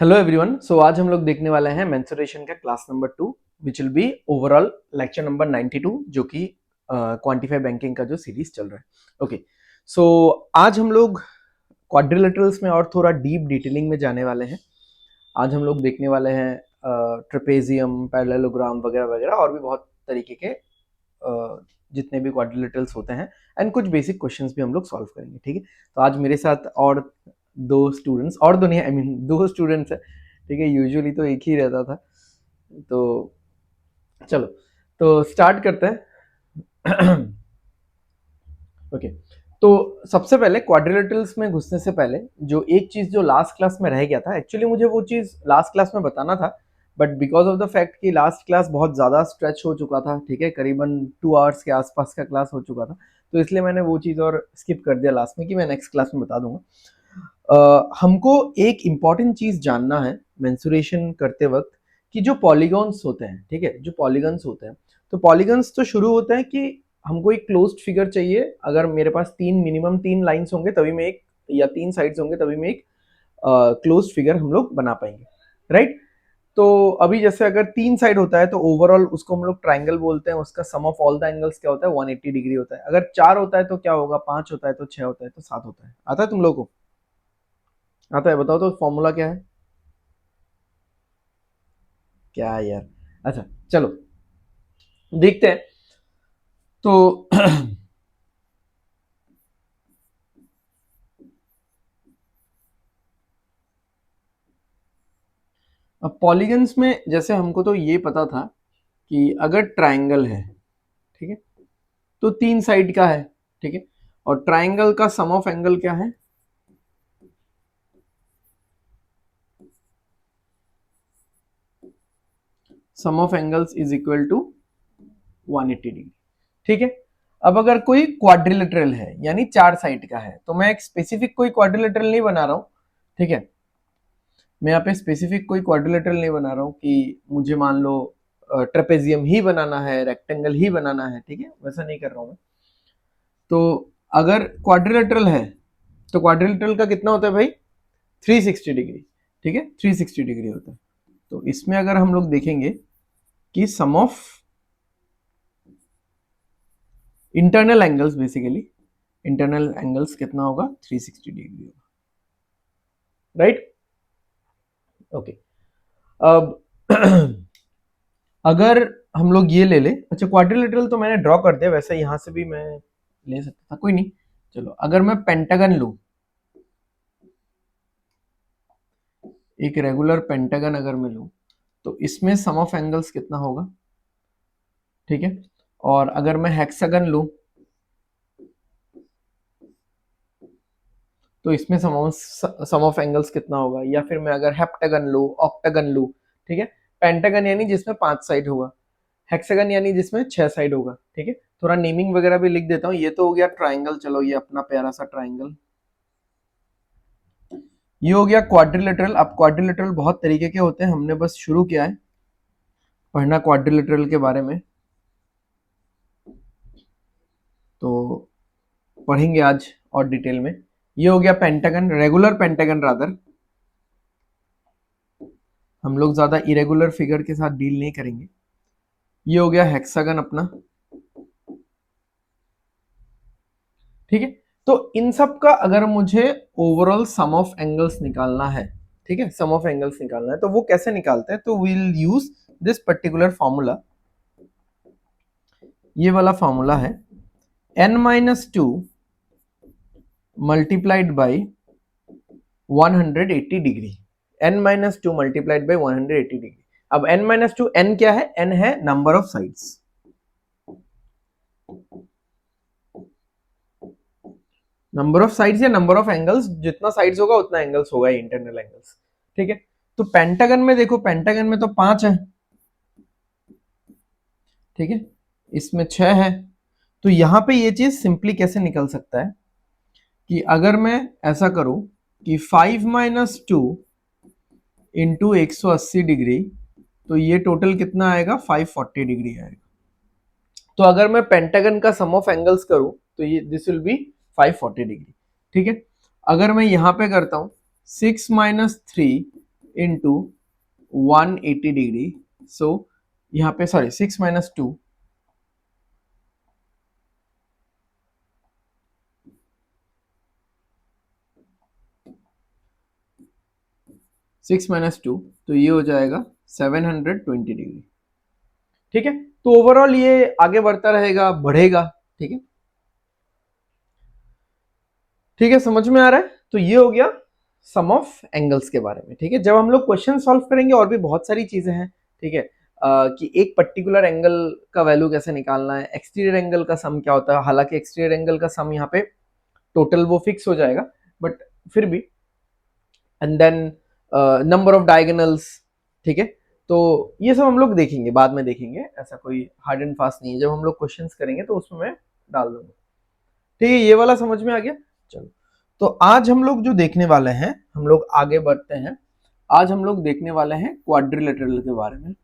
Hello everyone. सो आज हम लोग देखने वाले हैं मेंसुरेशन का class number 2 which will be overall lecture number 92 जो कि क्वांटिफाई बैंकिंग का जो सीरीज चल रहा है। ओके, सो आज हम लोग क्वाड्रिलेटरल्स में और थोड़ा डीप डिटेलिंग में जाने वाले हैं। आज हम लोग देखने वाले हैं ट्रेपेजियम, पैरेललोग्राम वगैरह वगैरह और भी बहुत तरीके के जितने भी क्वाड्रिलेटरल्स होते हैं एंड कुछ बेसिक क्वेश्चंस भी हम लोग सॉल्व करेंगे। ठीक है, तो आज मेरे साथ और दो स्टूडेंट्स, और दो नहीं, आई मीन दो स्टूडेंट्स है। ठीक है, यूजुअली तो एक ही रहता था। तो चलो, तो स्टार्ट करते हैं। ओके, तो सबसे पहले क्वाड्रिलेटरल्स में घुसने से पहले जो एक चीज जो लास्ट क्लास में रह गया था, एक्चुअली मुझे वो चीज लास्ट क्लास में बताना था, but because of the fact कि लास्ट क्लास बहुत ज़्यादा स्ट्रेच हो चुका था, ठीक है, करीबन 2 आवर्स के आसपास का क्लास हो चुका था, तो इसलिए मैंने वो चीज़ और स्किप कर दिया लास्ट में कि मैं नेक्स्ट क्लास में बता दूंगा। हमको एक इम्पॉर्टेंट चीज़ जानना है मेंसुरेशन करते वक्त कि जो पॉलीगॉन्स होते हैं, ठीक है, जो पॉलीगॉन्स होते हैं, तो पॉलीगॉन्स तो शुरू होते हैं कि हमको एक क्लोज्ड फिगर चाहिए। अगर मेरे पास मिनिमम 3 लाइन्स होंगे तभी मैं एक, या 3 साइड्स होंगे तभी मैं एक क्लोज्ड फिगर हम लोग बना पाएंगे, राइट। तो अभी जैसे अगर 3 साइड होता है तो ओवरऑल उसको हम लोग ट्राइंगल बोलते हैं, उसका सम ऑफ ऑल द एंगल्स क्या होता है, 180 डिग्री होता है। अगर 4 होता है तो क्या होगा, 5 होता है तो 6 होता है तो 7 होता है। आता है तुम लोगों को? आता है? बताओ तो फॉर्मूला क्या है। क्या यार, अच्छा चलो देखते हैं। तो अब पॉलीगन्स में जैसे हमको तो ये पता था कि अगर ट्राइंगल है, ठीक है, तो 3 साइड का है, ठीक है, और ट्राइंगल का सम ऑफ एंगल क्या है, sum of angles is equal to 180 degree. ठीक है, अब अगर कोई क्वाड्रिलेटरल है यानी 4 साइड का है, तो मैं एक स्पेसिफिक कोई क्वाड्रिलेटरल नहीं बना रहा हूं, ठीक है, मैं यहाँ पे स्पेसिफिक कोई क्वाड्रिलेटरल नहीं बना रहा हूँ कि मुझे मान लो ट्रेपेजियम ही बनाना है, रेक्टेंगल ही बनाना है, ठीक है, वैसा नहीं कर रहा हूँ मैं। तो अगर क्वाड्रिलेटरल है तो क्वाड्रिलेटरल का कितना होता है भाई, 360 डिग्री, ठीक है, 360 डिग्री होता है। तो इसमें अगर हम लोग देखेंगे कि sum of internal angles, basically internal angles कितना होगा, 360 डिग्री होगा, राइट। ओके, अब अगर हम लोग ये ले ले, अच्छा क्वाड्रिलेटरल तो मैंने ड्रॉ कर दिया, वैसे यहां से भी मैं ले सकता था, कोई नहीं। चलो अगर मैं पेंटागन लूं, एक रेगुलर पेंटागन अगर मैं लूं, तो इसमें सम ऑफ एंगल्स कितना होगा, ठीक है। और अगर मैं हेक्सागन लूं तो इसमें सम ऑफ एंगल्स कितना होगा, या फिर मैं अगर हेप्टागन लूं, ऑक्टागन लूं, ठीक है, पेंटागन यानी जिसमें 5 साइड होगा, हेक्सागन यानी जिसमें 6 साइड होगा, ठीक है। थोड़ा नेमिंग वगैरह भी लिख देता हूँ। ये तो हो गया ट्राइंगल, चलो ये अपना प्यारा सा ट्राइंगल। ये हो गया क्वाड्रिलेटरल। अब क्वाड्रिलेटरल बहुत तरीके के होते हैं, हमने बस शुरू किया है पढ़ना क्वाड्रिलेटरल के बारे में, तो पढ़ेंगे आज और डिटेल में। ये हो गया पेंटागन, रेगुलर पेंटागन रादर, हम लोग ज्यादा इरेगुलर फिगर के साथ डील नहीं करेंगे। ये हो गया हेक्सागन अपना, ठीक है। तो इन सब का अगर मुझे ओवरऑल सम ऑफ एंगल्स निकालना है, ठीक है, सम ऑफ एंगल्स निकालना है, तो वो कैसे निकालते हैं, तो we'll use this particular formula. ये वाला फॉर्मूला है n-2 multiplied by 180 degree, n-2 multiplied by 180 degree. अब n-2, n क्या है, n है number of sides, number of sides या नंबर ऑफ एंगल्स, जितना साइड्स होगा उतना एंगल्स होगा, इंटरनल एंगल्स, ठीक है। तो पेंटागन में देखो, पेंटागन में तो 5 है, ठीक है, इसमें 6 है। तो यहां पे ये चीज सिंपली कैसे निकल सकता है कि अगर मैं ऐसा करूं कि 5-2 इंटू 180 डिग्री, तो ये टोटल कितना आएगा, 540 डिग्री आएगा। तो अगर मैं पेंटागन का सम ऑफ एंगल्स करूं तो ये दिस विल बी 540 डिग्री, ठीक है। अगर मैं यहां पे करता हूं 6-3 इंटू 180 डिग्री। सो यहाँ पे सॉरी 6 माइनस 2, 6 माइनस 2, तो ये हो जाएगा 720 डिग्री। ठीक है, तो ओवरऑल ये आगे बढ़ता रहेगा, बढ़ेगा। ठीक है, ठीक है, समझ में आ रहा है? तो ये हो गया सम ऑफ एंगल्स के बारे में। ठीक है, जब हम लोग क्वेश्चन सॉल्व करेंगे और भी बहुत सारी चीजें हैं। ठीक है, कि एक पर्टिकुलर एंगल का वैल्यू कैसे निकालना है, एक्सटीरियर एंगल का सम क्या होता है। हालांकि एक्सटीरियर एंगल का सम यहाँ पे टोटल वो फिक्स हो जाएगा, बट फिर भी, and then number of diagonals. ठीक है, तो ये सब हम लोग देखेंगे, बाद में देखेंगे, ऐसा कोई हार्ड एंड फास्ट नहीं है। जब हम लोग क्वेश्चंस करेंगे तो उसमें मैं डाल दूंगा। ठीक है, ये वाला समझ में आ गया। चलो, तो आज हम लोग जो देखने वाले हैं, हम लोग आगे बढ़ते हैं। आज हम लोग देखने वाले हैं क्वाड्रिलेटरल के बारे में।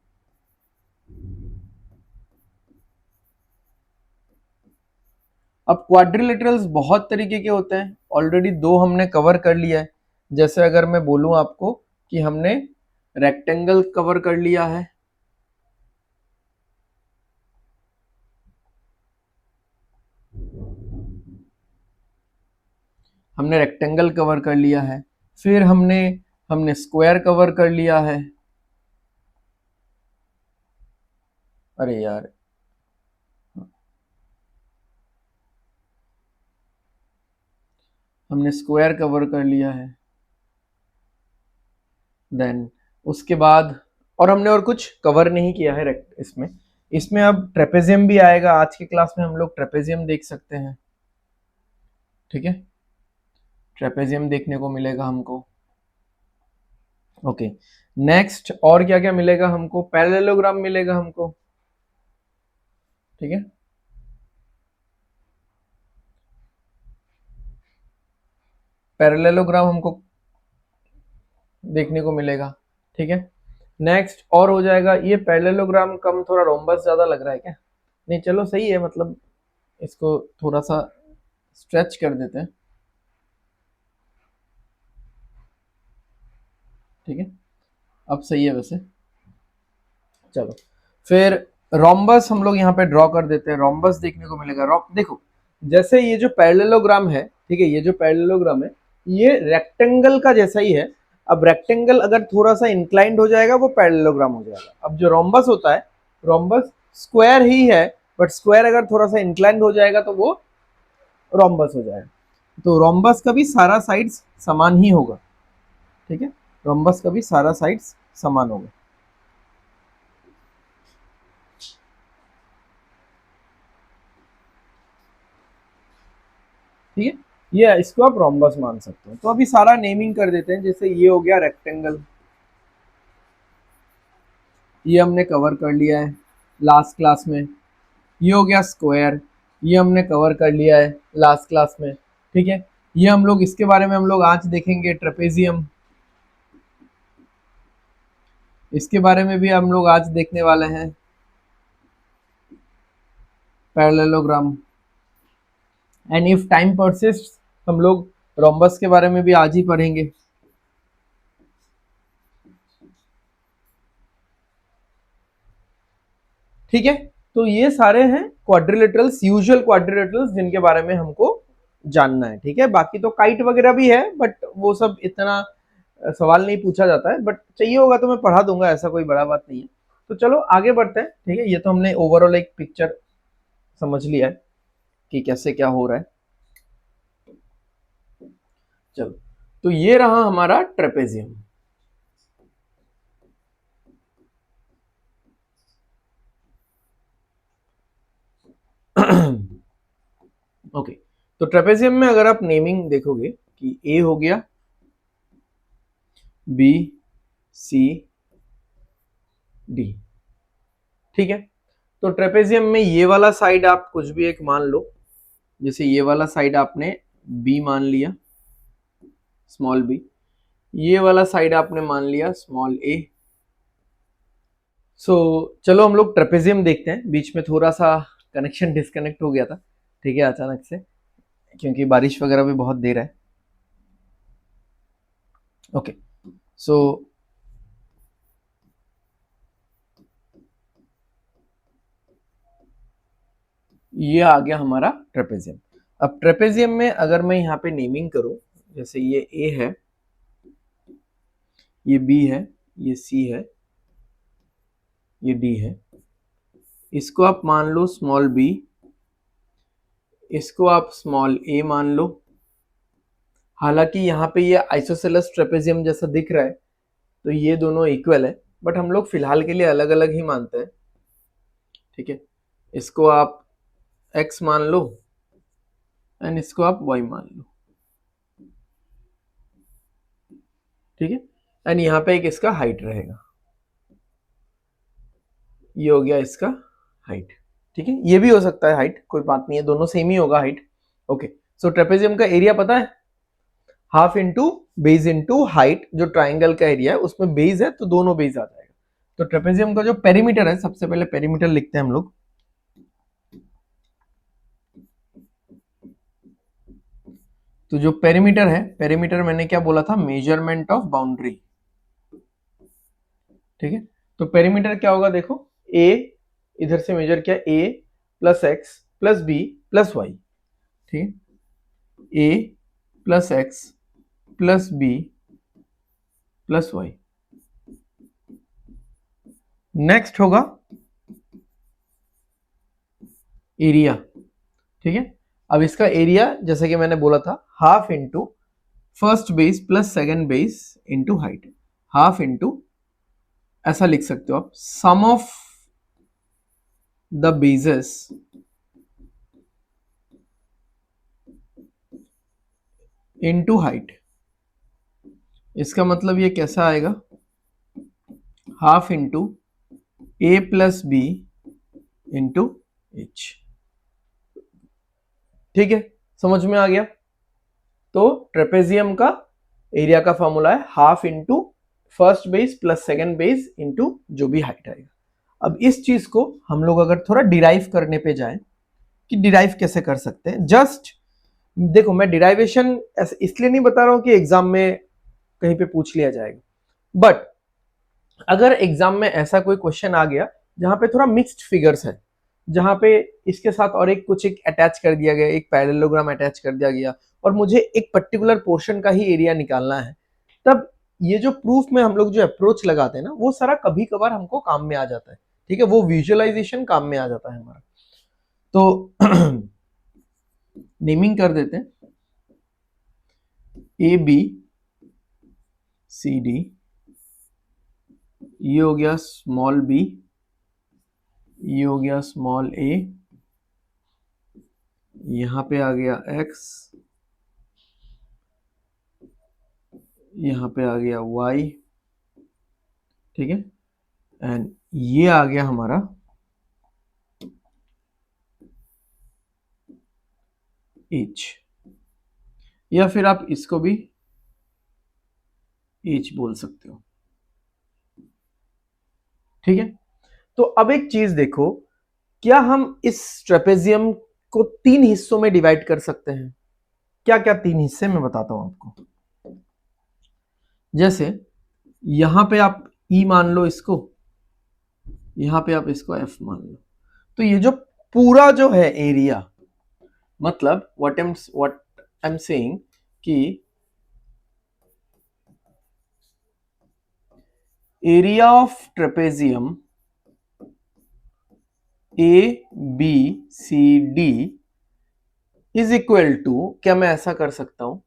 अब क्वाड्रिलेटरल्स बहुत तरीके के होते हैं, ऑलरेडी दो हमने कवर कर लिया है। जैसे अगर मैं बोलूं आपको कि हमने रेक्टेंगल कवर कर लिया है, हमने रेक्टेंगल कवर कर लिया है, फिर हमने हमने स्क्वायर कवर कर लिया है। अरे यार, हमने स्क्वायर कवर कर लिया है, देन उसके बाद और हमने और कुछ कवर नहीं किया है इसमें। इसमें अब ट्रेपेजियम भी आएगा। आज की क्लास में हम लोग ट्रेपेजियम देख सकते हैं। ठीक है, ट्रेपेजियम देखने को मिलेगा हमको। ओके, नेक्स्ट और क्या क्या मिलेगा हमको? पैरेललोग्राम मिलेगा हमको। ठीक है, पैरेललोग्राम हमको देखने को मिलेगा। ठीक है, नेक्स्ट और हो जाएगा ये पैरेललोग्राम कम, थोड़ा रोम्बस ज्यादा लग रहा है क्या? नहीं, चलो सही है, मतलब इसको थोड़ा सा स्ट्रेच कर देते हैं। ठीक है, अब सही है वैसे। चलो, फिर रोम्बस हम लोग यहाँ पे ड्रॉ कर देते हैं। रोम्बस देखने को मिलेगा। देखो, जैसे ये जो पैरेललोग्राम है, ठीक है, ये जो पैरेललोग्राम है ये रेक्टेंगल का जैसा ही है। अब रेक्टेंगल अगर थोड़ा सा इंक्लाइंड हो जाएगा वो पैरेललोग्राम हो जाएगा। अब जो रोम्बस होता है, रोम्बस स्क्वायर ही है, बट स्क्वायर अगर थोड़ा सा इंक्लाइंड हो जाएगा तो वो रोम्बस हो जाएगा। तो रोम्बस का भी सारा साइड्स समान ही होगा। ठीक है, रोम्बस का भी सारा साइड्स समान होगा। ठीक है, ये इसको आप रोम्बस मान सकते हो। तो अभी सारा नेमिंग कर देते हैं। जैसे ये हो गया रेक्टेंगल, ये हमने कवर कर लिया है लास्ट क्लास में। ये हो गया स्क्वायर, ये हमने कवर कर लिया है लास्ट क्लास में। ठीक है, ये हम लोग इसके बारे में हम लोग आज देखेंगे ट्रेपेजियम, इसके बारे में भी हम लोग आज देखने वाले हैं। Parallelogram, and if time persist हम लोग रोम्बस के बारे में भी आज ही पढ़ेंगे। ठीक है, तो ये सारे हैं क्वाड्रिलेटरल्स, यूजुअल क्वाड्रिलेटरल्स जिनके बारे में हमको जानना है। ठीक है, बाकी तो काइट वगैरह भी है, बट वो सब इतना सवाल नहीं पूछा जाता है, बट चाहिए होगा तो मैं पढ़ा दूंगा, ऐसा कोई बड़ा बात नहीं है। तो चलो आगे बढ़ते हैं। ठीक है, ये तो हमने ओवरऑल एक पिक्चर समझ लिया है कि कैसे क्या हो रहा है। चलो, तो ये रहा हमारा ट्रेपेजियम। ओके, तो ट्रेपेजियम में अगर आप नेमिंग देखोगे कि ए हो गया, बी, सी, डी। ठीक है, तो ट्रेपेजियम में ये वाला साइड आप कुछ भी एक मान लो। जैसे ये वाला साइड आपने बी मान लिया, स्मॉल बी। ये वाला साइड आपने मान लिया स्मॉल ए। सो चलो हम लोग ट्रेपेजियम देखते हैं। बीच में थोड़ा सा कनेक्शन डिस्कनेक्ट हो गया था, ठीक है, अचानक से, क्योंकि बारिश वगैरह भी बहुत देर है। ओके, सो ये आ गया हमारा ट्रेपेजियम। अब ट्रेपेजियम में अगर मैं यहाँ पे नेमिंग करूं, जैसे ये ए है, ये बी है, ये सी है, ये डी है, इसको आप मान लो स्मॉल बी, इसको आप स्मॉल ए मान लो। हालांकि यहाँ पे ये आइसोसेलेस ट्रेपेजियम जैसा दिख रहा है, तो ये दोनों इक्वल है, बट हम लोग फिलहाल के लिए अलग अलग ही मानते हैं, ठीक है। इसको आप x मान लो एंड इसको आप y मान लो, ठीक है। एंड यहाँ पे एक इसका हाइट रहेगा, ये हो गया इसका हाइट, ठीक है। ये भी हो सकता है हाइट, कोई बात नहीं है, दोनों सेम ही होगा हाइट। ओके, सो ट्रेपेजियम का एरिया पता है, half into base into height, जो ट्राइंगल का एरिया है उसमें बेस है तो दोनों बेस आ जाएगा। तो ट्रेपेजियम का जो पेरीमीटर है, सबसे पहले पेरीमीटर लिखते हैं हम लोग। तो जो पेरीमीटर है, पेरीमीटर मैंने क्या बोला था, मेजरमेंट ऑफ बाउंड्री, ठीक है। तो पेरीमीटर क्या होगा, देखो ए, इधर से मेजर किया, A plus X plus B plus Y, ठीक है, A plus X plus B plus Y. Next होगा एरिया, ठीक है। अब इसका एरिया जैसे कि मैंने बोला था, half into first base plus second base into height, half into, ऐसा लिख सकते हो आप, sum of the bases into height. इसका मतलब ये कैसा आएगा, half into A plus B into H, ठीक है, समझ में आ गया। तो ट्रेपेजियम का एरिया का फॉर्मूला है half into first base plus second base into जो भी हाइट आएगा। अब इस चीज को हम लोग अगर थोड़ा डिराइव करने पे जाएं, कि डिराइव कैसे कर सकते हैं, जस्ट देखो, मैं डिराइवेशन इसलिए नहीं बता रहा हूं कि एग्जाम में कहीं पे पूछ लिया जाएगा, बट अगर एग्जाम में ऐसा कोई क्वेश्चन आ गया जहां पे थोड़ा मिक्स्ड फिगर्स है, जहां पे इसके साथ और एक कुछ एक अटैच कर दिया गया, एक पैरेललोग्राम अटैच कर दिया गया, और मुझे एक पर्टिकुलर पोर्शन का ही एरिया निकालना है, तब ये जो प्रूफ में हम लोग जो अप्रोच लगाते हैं ना, वो सारा कभी कभार हमको काम में आ जाता है, ठीक है, वो विजुअलाइजेशन काम में आ जाता है हमारा। तो नेमिंग कर देते हैं, ए बी सी डी, ये हो गया स्मॉल बी, ये हो गया स्मॉल ए, यहां पे आ गया x, यहां पे आ गया y, ठीक है, एंड ये आ गया हमारा h, या फिर आप इसको भी h बोल सकते हो, ठीक है। तो अब एक चीज देखो, क्या हम इस ट्रेपेजियम को 3 हिस्सों में डिवाइड कर सकते हैं? क्या क्या 3 हिस्से मैं बताता हूं आपको। जैसे यहां पे आप E मान लो इसको, यहां पे आप इसको F मान लो, तो ये जो पूरा जो है एरिया, मतलब व्हाट आई एम सेइंग कि area of trapezium A B C D is equal to, क्या मैं ऐसा कर सकता हूं,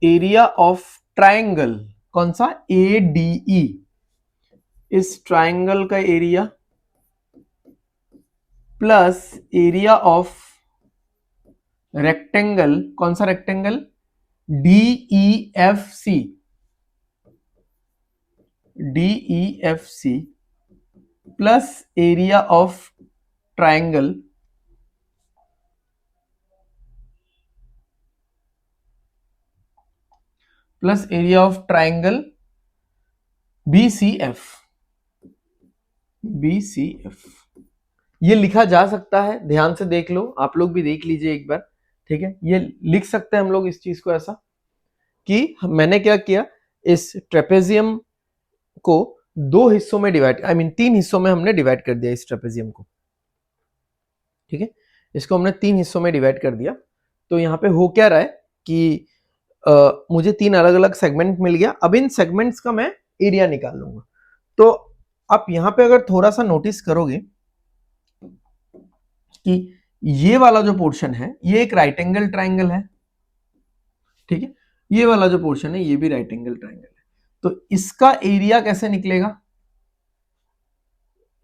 एरिया ऑफ ट्राइंगल, कौन सा, ए डी ई, इस ट्राइंगल का area plus area of rectangle, कौन सा rectangle, D E F C, D E F C plus area of triangle plus area of triangle B C F, B C F. ये लिखा जा सकता है, ध्यान से देख लो, आप लोग भी देख लीजिए एक बार, ठीक है। ये लिख सकते हैं हम लोग इस चीज को ऐसा कि मैंने क्या किया, इस ट्रेपेजियम को 2 हिस्सों में डिवाइड, आई मीन 3 हिस्सों में हमने डिवाइड कर दिया इस ट्रेपेजियम को, ठीक है, इसको हमने 3 हिस्सों में डिवाइड कर दिया। तो यहाँ पे हो क्या रहा है कि मुझे 3 अलग अलग सेगमेंट मिल गया। अब इन सेगमेंट्स का मैं एरिया निकाल लूंगा। तो आप यहाँ पे अगर थोड़ा सा नोटिस करोगे कि ये वाला जो पोर्शन है ये एक राइट एंगल ट्राइंगल है, ठीक है, ये वाला जो पोर्शन है ये भी राइट एंगल ट्राइंगल है। तो इसका एरिया कैसे निकलेगा,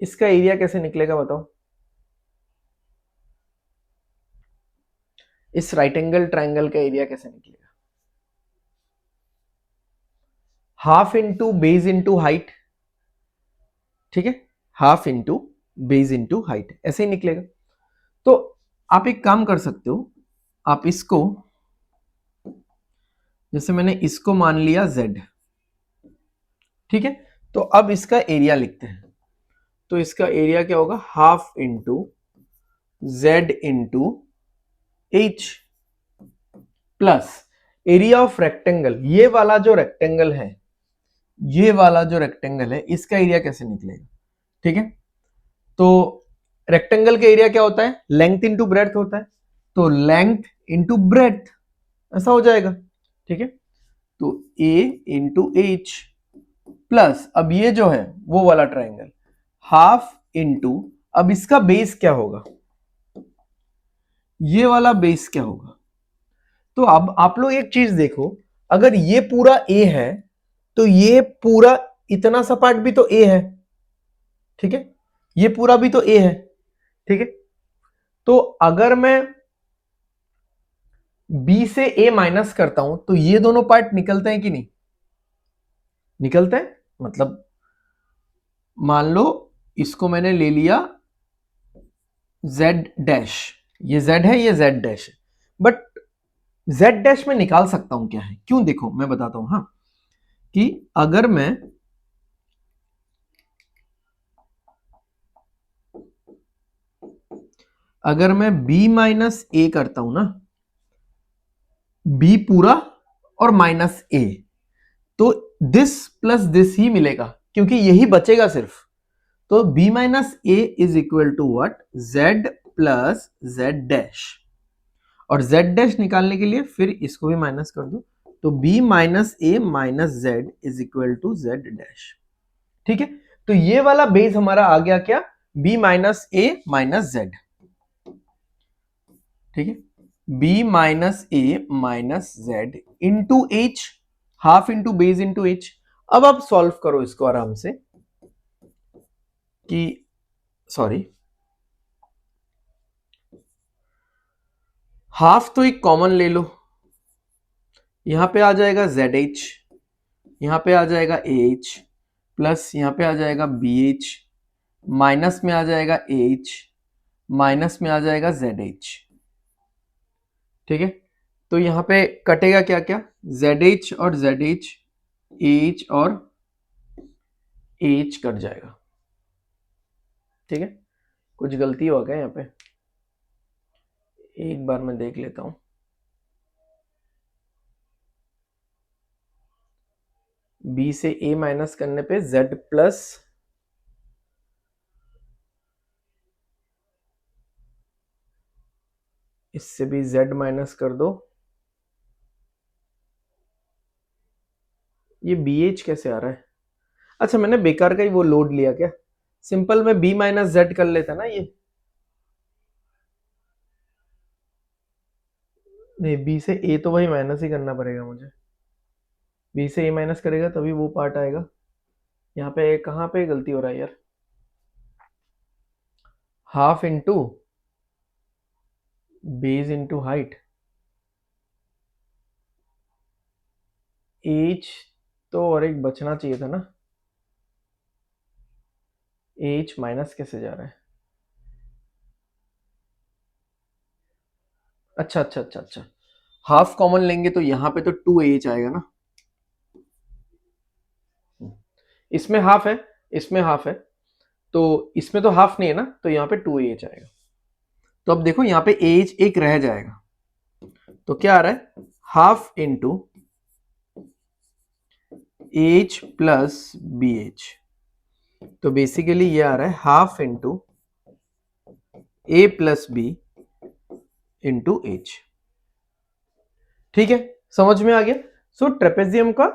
इसका एरिया कैसे निकलेगा बताओ? इस राइट एंगल ट्राइंगल का एरिया कैसे निकलेगा? Half into base into height, ठीक है, half into base into height, ऐसे ही निकलेगा। तो आप एक काम कर सकते हो, आप इसको, जैसे मैंने इसको मान लिया z, ठीक है, तो अब इसका एरिया लिखते हैं। तो इसका एरिया क्या होगा? Half into z into h plus area of rectangle. ये वाला जो रेक्टेंगल है, ये वाला जो रेक्टेंगल है, इसका एरिया कैसे निकलेगा? ठीक है, तो रेक्टेंगल का एरिया क्या होता है? लेंथ इंटू ब्रेड्थ होता है। तो लेंथ इंटू ब्रेड्थ, ऐसा हो जाएगा, ठीक है। तो a इंटू एच प्लस, अब ये जो है वो वाला ट्राइंगल, हाफ इंटू, अब इसका बेस क्या होगा? ये वाला बेस क्या होगा? तो अब आप लोग एक चीज देखो, अगर ये पूरा a है तो ये पूरा इतना सा पार्ट भी तो a है, ठीक है, ये पूरा भी तो a है, ठीक है। तो अगर मैं b से a माइनस करता हूं तो ये दोनों पार्ट निकलते हैं कि नहीं? निकलते हैं। मतलब मान लो इसको मैंने ले लिया z डैश, ये z है, ये z डैश है, बट z डैश में निकाल सकता हूं क्या है? क्यों? देखो मैं बताता हूं, हाँ, कि अगर मैं b माइनस ए करता हूं ना, b पूरा और माइनस a, तो दिस प्लस दिस ही मिलेगा, क्योंकि यही बचेगा सिर्फ। तो b minus A is equal to what? z plus z dash, और z डैश निकालने के लिए फिर इसको भी माइनस कर दो, तो b minus A minus z is equal to z dash, ठीक है। तो ये वाला बेस हमारा आ गया क्या? b minus A minus z, ठीक है, b minus A minus z into H, half into base into H. अब आप सॉल्व करो इसको आराम से, कि सॉरी, हाफ तो एक कॉमन ले लो, यहां पे आ जाएगा जेड एच, यहां पे आ जाएगा ए एच, प्लस यहां पे आ जाएगा बी एच, माइनस में आ जाएगा ए एच, माइनस में आ जाएगा जेड एच, ठीक है। तो यहां पे कटेगा क्या क्या? जेड एच और जेड एच, एच और एच कट जाएगा, ठीक है। कुछ गलती हो गया यहाँ पे, एक बार मैं देख लेता हूं। b से a माइनस करने पे z प्लस, इससे भी z माइनस कर दो, ये बी एच कैसे आ रहा है? अच्छा, मैंने बेकार का ही वो लोड लिया क्या? सिंपल में b माइनस जेड कर लेता ना ये, नहीं, b से a तो वही माइनस ही करना पड़ेगा मुझे, b से a माइनस करेगा तभी वो पार्ट आएगा। यहाँ पे कहाँ पे गलती हो रहा है यार? Half into base into height, H तो और एक बचना चाहिए था ना, एच माइनस कैसे जा रहा है? अच्छा अच्छा अच्छा अच्छा, हाफ कॉमन लेंगे तो यहाँ पे तो 2h आएगा ना, इसमें हाफ है, इसमें हाफ है, तो इसमें तो हाफ नहीं है ना, तो यहाँ पे 2h आएगा। तो अब देखो यहाँ पे एच एक रह जाएगा, तो क्या आ रहा है? Half into H plus B H, तो बेसिकली ये आ रहा है half into A plus B into H. ठीक है, समझ में आ गया। सो ट्रेपेजियम का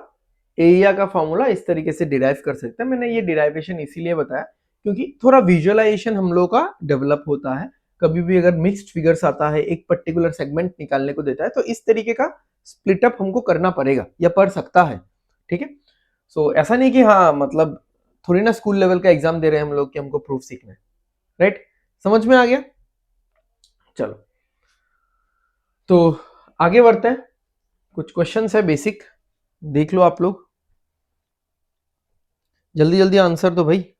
एरिया का फॉर्मूला इस तरीके से डिराइव कर सकते हैं। मैंने ये डिराइवेशन इसीलिए बताया क्योंकि थोड़ा विजुअलाइजेशन हम लोग का डेवलप होता है। कभी भी अगर मिक्स्ड फिगर्स आता है, एक पर्टिकुलर सेगमेंट निकालने को देता है, तो इस तरीके का स्प्लिटअप हमको करना पड़ेगा या पड़ सकता है। ठीक है, सो ऐसा नहीं कि हाँ मतलब थोड़ी ना स्कूल लेवल का एग्जाम दे रहे हैं हम लोग कि हमको प्रूफ सीखना है। राइट, समझ में आ गया। चलो तो आगे बढ़ते हैं। कुछ क्वेश्चंस है बेसिक, देख लो आप लोग, जल्दी जल्दी आंसर दो भाई।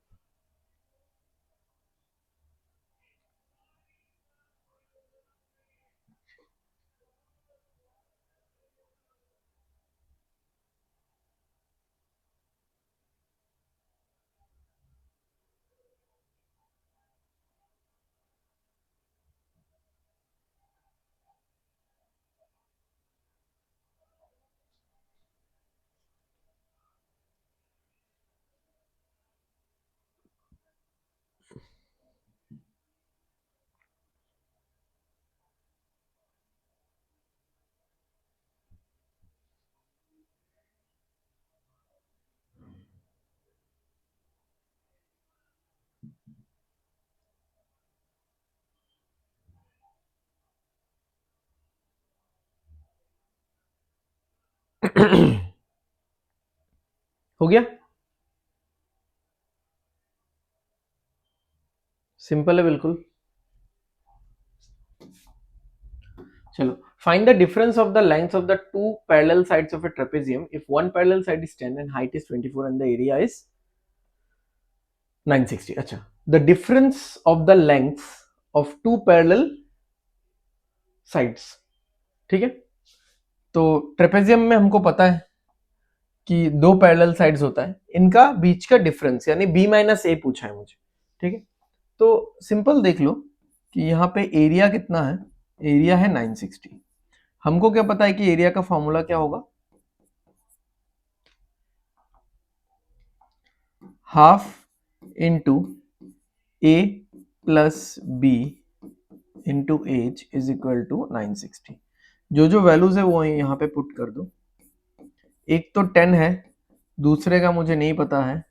हो गया, सिंपल है बिल्कुल। चलो, find the difference of the length of the two parallel sides of a trapezium if one parallel side is 10 and height is 24 and the area is 960। अच्छा, the difference of the length of two parallel sides। ठीक है, तो trapezium में हमको पता है कि दो पैरेलल साइड्स होता है, इनका बीच का डिफरेंस यानी b माइनस ए पूछा है मुझे। ठीक है, तो सिंपल देख लो कि यहाँ पे एरिया कितना है, एरिया है 960। हमको क्या पता है कि एरिया का फॉर्मूला क्या होगा, half into A plus B into H is equal to 960। जो जो वैल्यूज है वो यहाँ पे पुट कर दो। एक तो 10 है, दूसरे का मुझे नहीं पता है,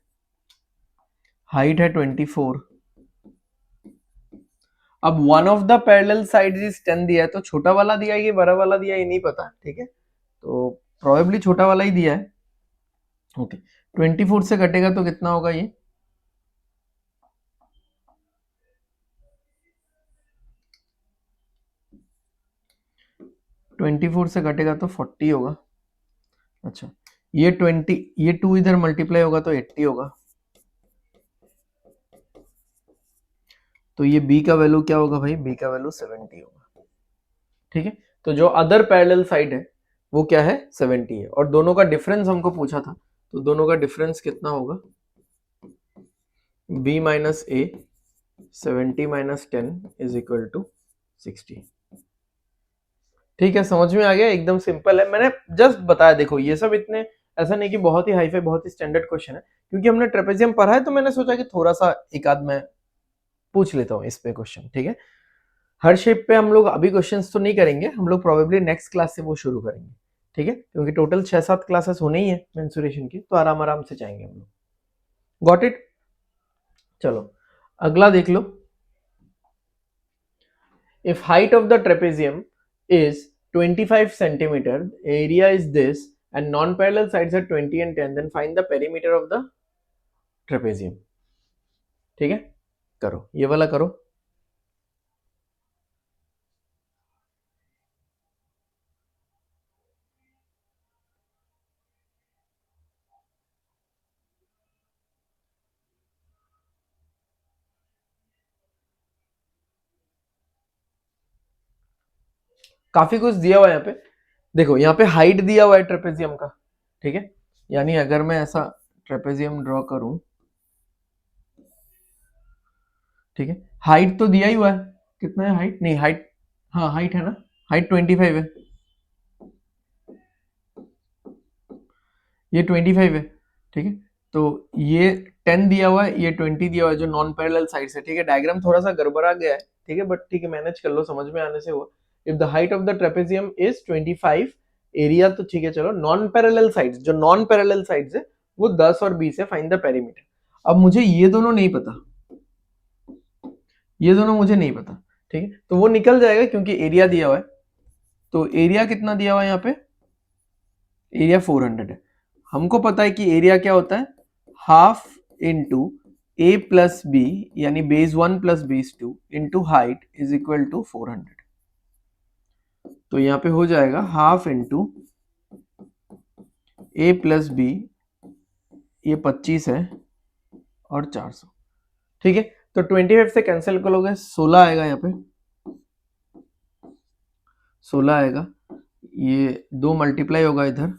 हाइट है 24। अब one of the parallel sides is 10 दिया है, तो छोटा वाला दिया है कि बड़ा वाला दिया है ये नहीं पता। ठीक है, तो प्रोबेबली छोटा वाला ही दिया है। ओके, 24 से कटेगा तो कितना होगा ये, ट्वेंटी फोर से घटेगा तो 40 होगा। अच्छा, ये 20, ये 2 इधर मल्टीप्लाई होगा तो 80 होगा। तो ये b का वैल्यू क्या होगा भाई, b का वैल्यू 70 होगा। ठीक है, तो जो अदर पैरेलल साइड है वो क्या है, 70 है। और दोनों का डिफरेंस हमको पूछा था, तो दोनों का डिफरेंस कितना होगा, b minus A 70 minus 10 is equal to 60। ठीक है, समझ में आ गया, एकदम सिंपल है। मैंने जस्ट बताया, देखो ये सब इतने ऐसा नहीं कि बहुत ही हाईफाई बहुत ही स्टैंडर्ड क्वेश्चन है, क्योंकि हमने ट्रेपेजियम पढ़ा है तो मैंने सोचा कि थोड़ा सा एक आध मैं पूछ लेता हूँ इस पे क्वेश्चन। ठीक है, हर शेप पे हम लोग अभी क्वेश्चंस तो नहीं करेंगे, हम लोग प्रोबेबली नेक्स्ट क्लास से वो शुरू करेंगे। ठीक है, क्योंकि टोटल 6-7 क्लासेस होने ही है मेंसुरेशन की, तो आराम आराम से जाएंगे हम लोग। Got it. चलो अगला देख लो, if height of the trapezium is 25 centimeter, area is this and non-parallel sides are 20 and 10, then find the perimeter of the trapezium। ठीक है, करो ये वाला करो। काफी कुछ दिया हुआ है यहाँ पे, देखो यहाँ पे हाइट दिया हुआ है ट्रेपेजियम का। ठीक है, यानी अगर मैं ऐसा ट्रेपेजियम ड्रॉ करूं, ठीक है, हाइट तो दिया ही हुआ है, कितना है हाइट, नहीं हाइट, हाँ हाइट है ना, हाइट 25 है, ये 25 है। ठीक है, तो ये 10 दिया हुआ है, ये 20 दिया हुआ है जो नॉन पैरेलल साइड है। ठीक है, डायग्राम थोड़ा सा गड़बड़ा गया है, ठीक है, बट ठीक है मैनेज कर लो, समझ में आने से हुआ। If the height of the trapezium is 25, area तो ठीक है चलो, नॉन पैरेलल साइड्स, जो नॉन पैरेलल साइड्स है वो 10 और 20 है, फाइंड द पेरीमीटर। अब मुझे ये दोनों नहीं पता, ये दोनों मुझे नहीं पता, ठीक है, तो वो निकल जाएगा क्योंकि एरिया दिया हुआ है। तो एरिया कितना दिया हुआ है यहाँ पे, एरिया 400 है। हमको पता है कि एरिया क्या होता है, half into A plus B, यानी base 1 plus base 2 into height is equal to 400। तो यहाँ पे हो जाएगा half into A plus B, ये 25 है और 400, ठीक है। तो 25 से कैंसिल करोगे 16 आएगा, यहाँ पे 16 आएगा, ये 2 मल्टीप्लाई होगा इधर,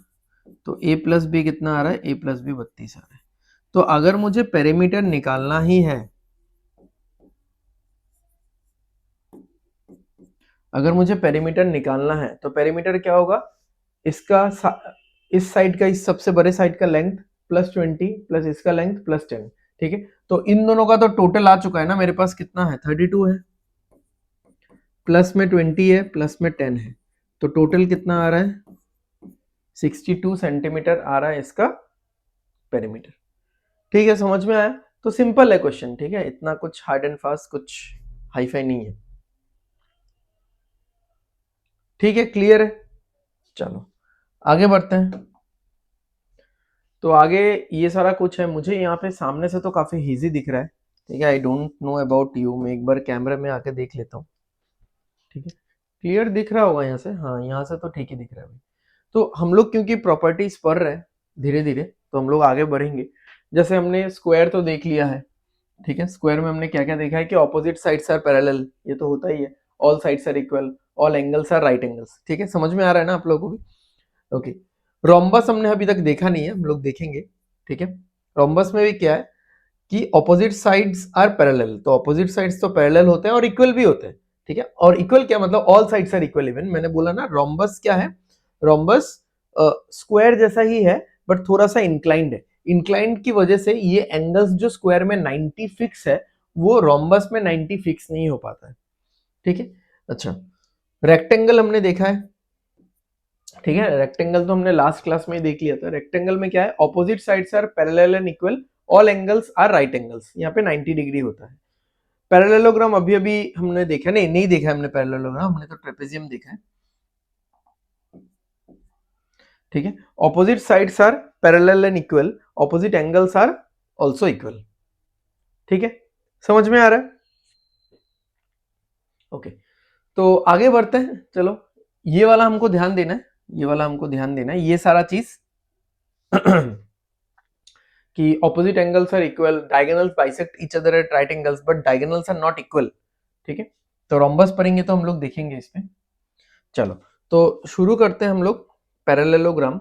तो a प्लस बी कितना आ रहा है, a प्लस बी 32 आ रहा है। तो अगर मुझे पेरीमीटर निकालना ही है, अगर मुझे पेरीमीटर निकालना है तो पेरीमीटर क्या होगा, इसका इस साइड का, इस सबसे बड़े साइड का लेंथ प्लस 20 प्लस इसका लेंथ प्लस 10, ठीक है। तो इन दोनों का तो टोटल आ चुका है ना, मेरे पास कितना है 32 है, प्लस में 20 है, प्लस में 10 है, तो टोटल कितना आ रहा है 62 सेंटीमीटर आ रहा है इसका पेरीमीटर, ठीक है। समझ में आया, तो सिंपल है क्वेश्चन, ठीक है, इतना कुछ हार्ड एंड फास्ट, कुछ हाईफाई नहीं है, ठीक है, क्लियर है। चलो आगे बढ़ते हैं। तो आगे ये सारा कुछ है, मुझे यहाँ पे सामने से तो काफी इजी दिख रहा है, ठीक है, I don't know about you, मैं एक बार कैमरे में आके देख लेता हूँ, ठीक है, क्लियर दिख रहा होगा यहाँ से, हाँ यहाँ से तो ठीक ही दिख रहा है भाई। तो हम लोग क्योंकि प्रॉपर्टीज पढ़ रहे हैं धीरे धीरे, तो हम लोग आगे बढ़ेंगे। जैसे हमने स्क्वायर तो देख लिया है, ठीक है, स्क्वायर में हमने क्या क्या देखा है कि ऑपोजिट साइड्स आर पैरेलल, ये तो होता ही है, all sides are equal, all angles are right angles, ठीक है, समझ में आ रहा है ना आप लोगों को भी, ओके। रोम्बस हमने अभी तक देखा नहीं है, हम लोग देखेंगे, ठीक है। रोम्बस में भी क्या है कि ऑपोजिट साइड्स आर पैरेलल, तो ऑपोजिट साइड्स तो पैरेलल होते हैं और इक्वल भी होते हैं, ठीक है। और इक्वल क्या मतलब, all sides are equal, even मैंने बोला ना रोम्बस क्या है, रोम्बस स्क्वायर जैसा ही है बट थोड़ा सा इंक्लाइंड है, इंक्लाइंड की वजह से ये एंगल्स जो स्क्वायर में 90 फिक्स है वो रोम्बस में 90 फिक्स नहीं हो पाता है, ठीक है। अच्छा, रेक्टेंगल हमने देखा है, ठीक है, रेक्टेंगल तो हमने लास्ट क्लास में ही देख लिया था। रेक्टेंगल में क्या है, opposite sides are parallel and equal, all angles are right angles, यहाँ पे 90 डिग्री होता है। पैरेललोग्राम अभी अभी हमने देखा, नहीं देखा हमने पैरेललोग्राम, हमने तो ट्रेपेजियम देखा है, ठीक है। Opposite sides are parallel and equal, opposite angles are also equal, ठीक है, समझ में आ रहा है, ओके। तो आगे बढ़ते हैं, चलो ये वाला हमको ध्यान देना है, ये वाला हमको ध्यान देना है, ये सारा चीज कि opposite angles are equal, diagonals bisect each other at right angles but diagonals are not equal, ठीक है। तो रोम्बस पढ़ेंगे तो हम लोग देखेंगे इसमें। चलो तो शुरू करते हैं हम लोग पैरेललोग्राम।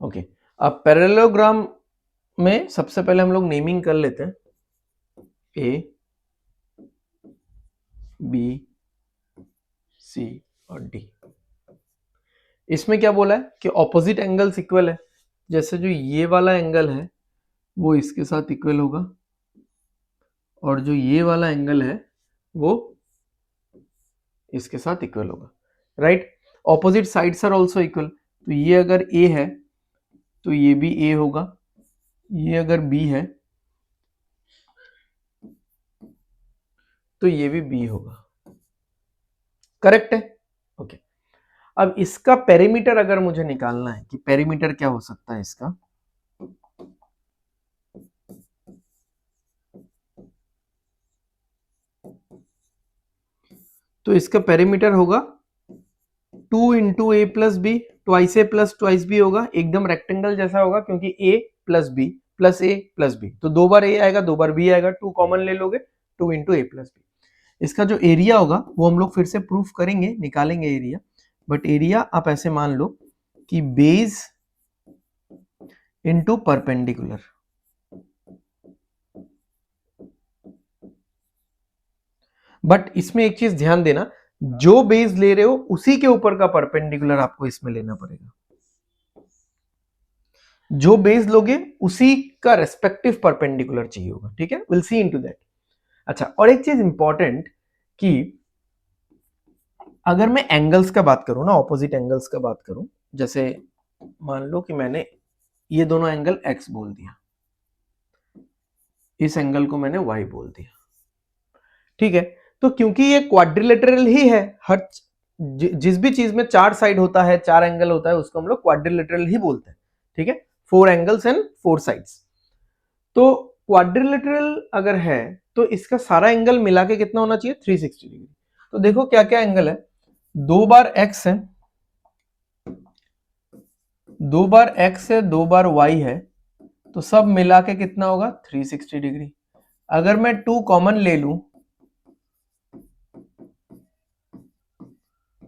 ओके, अब पैरेललोग्राम में सबसे पहले हम लोग नेमिंग कर लेते हैं, ए बी सी और डी। इसमें क्या बोला है कि ऑपोजिट एंगल्स इक्वल है, जैसे जो ये वाला एंगल है वो इसके साथ इक्वल होगा और जो ये वाला एंगल है वो इसके साथ इक्वल होगा, right. Opposite sides are also equal, तो ये अगर ए है तो ये भी ए होगा, ये अगर बी है तो ये भी बी होगा, करेक्ट है, ओके। अब इसका पेरीमीटर अगर मुझे निकालना है कि पेरीमीटर क्या हो सकता है इसका, तो इसका पेरीमीटर होगा 2 into A plus B, twice A plus twice B होगा, एकदम रेक्टेंगल जैसा होगा क्योंकि ए प्लस बी प्लस ए प्लस बी, तो 2 बार ए आएगा 2 बार बी आएगा, 2 कॉमन ले लोगे, 2 इंटू ए प्लस बी। इसका जो एरिया होगा वो हम लोग फिर से प्रूफ करेंगे, निकालेंगे एरिया, बट एरिया आप ऐसे मान लो कि बेस इंटू परपेंडिकुलर, बट इसमें एक चीज ध्यान देना, जो बेस ले रहे हो उसी के ऊपर का परपेंडिकुलर आपको इसमें लेना पड़ेगा। जो बेस लोगे उसी का रेस्पेक्टिव परपेंडिकुलर चाहिए होगा, ठीक है, विल सी इनटू दैट। अच्छा, और एक चीज इंपॉर्टेंट कि अगर मैं एंगल्स का बात करूं ना, ऑपोजिट एंगल्स का बात करूं, जैसे मान लो कि मैंने ये दोनों एंगल x बोल दिया, इस एंगल को मैंने y बोल दिया, ठीक है, तो क्योंकि ये क्वाड्रिलेटरल ही है, हर जिस भी चीज में चार साइड होता है, चार एंगल होता है, उसको हम लोग क्वाड्रिलेटरल ही बोलते हैं, ठीक है, 4 एंगल्स एंड 4 साइड्स। तो क्वाड्रिलेटरल अगर है तो इसका सारा एंगल मिला के कितना होना चाहिए, 360 डिग्री। तो देखो क्या क्या एंगल है, 2 बार x है, 2 बार x है, 2 बार y है, तो सब मिला के कितना होगा, 360 डिग्री। अगर मैं 2 कॉमन ले लूं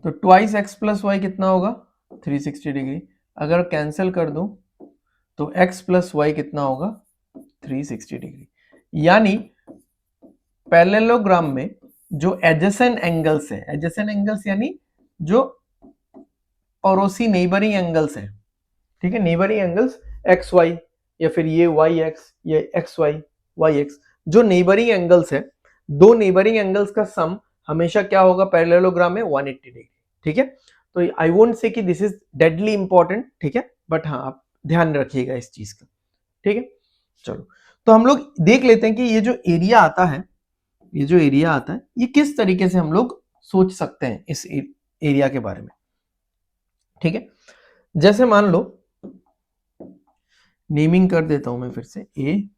तो ट्वाइस x प्लस वाई कितना होगा, 360 डिग्री। अगर कैंसिल कर दूं तो x प्लस वाई कितना होगा, 360 डिग्री। यानी पैरेललोग्राम में जो एडजेसेंट एंगल्स है, एडजेसेंट एंगल्स यानी जो पड़ोसी नेबरिंग एंगल्स है, ठीक है, नेबरिंग एंगल्स एक्स वाई या फिर ये वाई एक्स या एक्स वाई वाई एक्स, जो नेबरिंग एंगल्स है, दो नेबरिंग एंगल्स का सम हमेशा क्या होगा पैरेललोग्राम में, 180 डिग्री, ठीक है। तो आई वोंट से कि दिस इज डेडली इंपॉर्टेंट, ठीक है, बट हाँ आप ध्यान रखिएगा इस चीज का, ठीक है। चलो, तो हम लोग देख लेते हैं कि ये जो एरिया आता है, ये जो एरिया आता है, ये किस तरीके से हम लोग सोच सकते हैं इस एरिया के बारे में, ठीक है। जैसे मान लो, नेमिंग कर देता हूं मैं फिर से, ए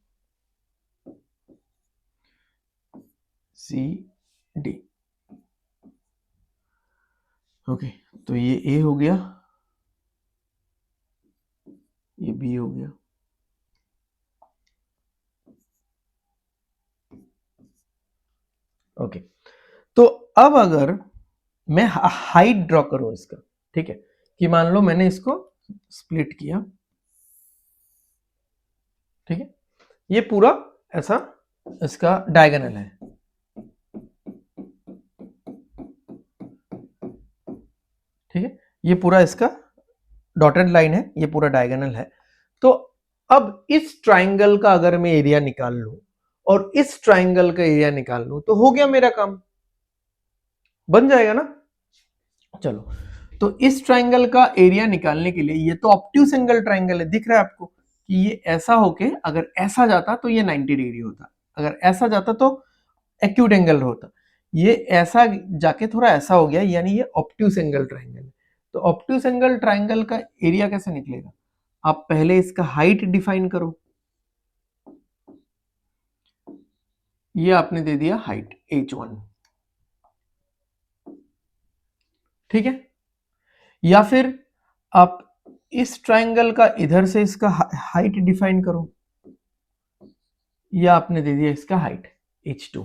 सी डी, ओके, तो ये ए हो गया, ये बी हो गया, ओके। तो अब अगर मैं हाइट ड्रॉ करूं इसका, ठीक है, कि मान लो मैंने इसको स्प्लिट किया, ठीक है, ये पूरा ऐसा इसका डायगोनल है, ठीक है, ये पूरा इसका डॉटेड लाइन है, ये पूरा डायगोनल है। तो अब इस ट्राइंगल का अगर मैं एरिया निकाल लूं और इस ट्राइंगल का एरिया निकाल लूं तो हो गया मेरा काम, बन जाएगा ना। चलो, तो इस ट्राइंगल का एरिया निकालने के लिए, ये तो ऑब्ट्यूज एंगल ट्राइंगल है, दिख रहा है आपको कि ये ऐसा होके अगर ऐसा जाता तो ये 90 डिग्री होता, अगर ऐसा जाता तो एक्यूट एंगल होता, ये ऐसा जाके थोड़ा ऐसा हो गया, यानी ये ऑब्ट्यूज एंगल ट्राइंगल है। तो ऑब्ट्यूज एंगल ट्राइंगल का एरिया कैसे निकलेगा, आप पहले इसका हाइट डिफाइन करो, ये आपने दे दिया हाइट h1, ठीक है, या फिर आप इस ट्राइंगल का इधर से इसका हाइट डिफाइन करो, या आपने दे दिया इसका हाइट h2,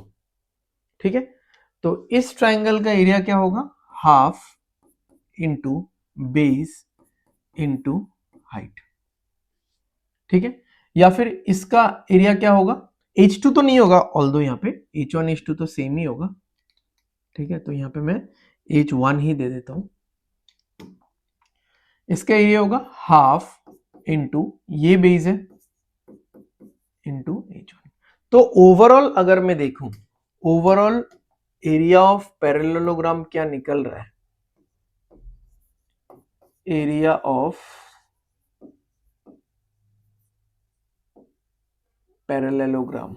ठीक है। तो इस ट्राइंगल का एरिया क्या होगा, half into base into height, ठीक है, या फिर इसका एरिया क्या होगा, h2 तो नहीं होगा, ऑल्दो यहाँ पे h1 h2 तो सेम ही होगा, ठीक है, तो यहाँ पे मैं h1 ही दे देता हूं। इसका एरिया होगा हाफ इंटू ये बेस है इंटू h1। तो ओवरऑल अगर मैं देखूं, ओवरऑल एरिया ऑफ पैरेललोग्राम क्या निकल रहा है, एरिया ऑफ पैरेललोग्राम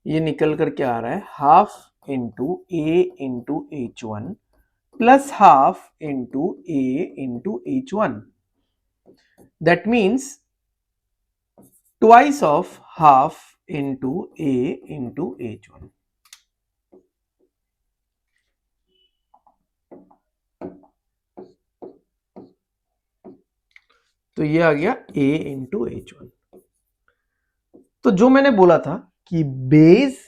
ये निकल कर क्या आ रहा है, half into A into h1 plus half into A into h1, that means twice of half into A into h1। तो ये आ गया a इंटू h1। तो जो मैंने बोला था कि बेस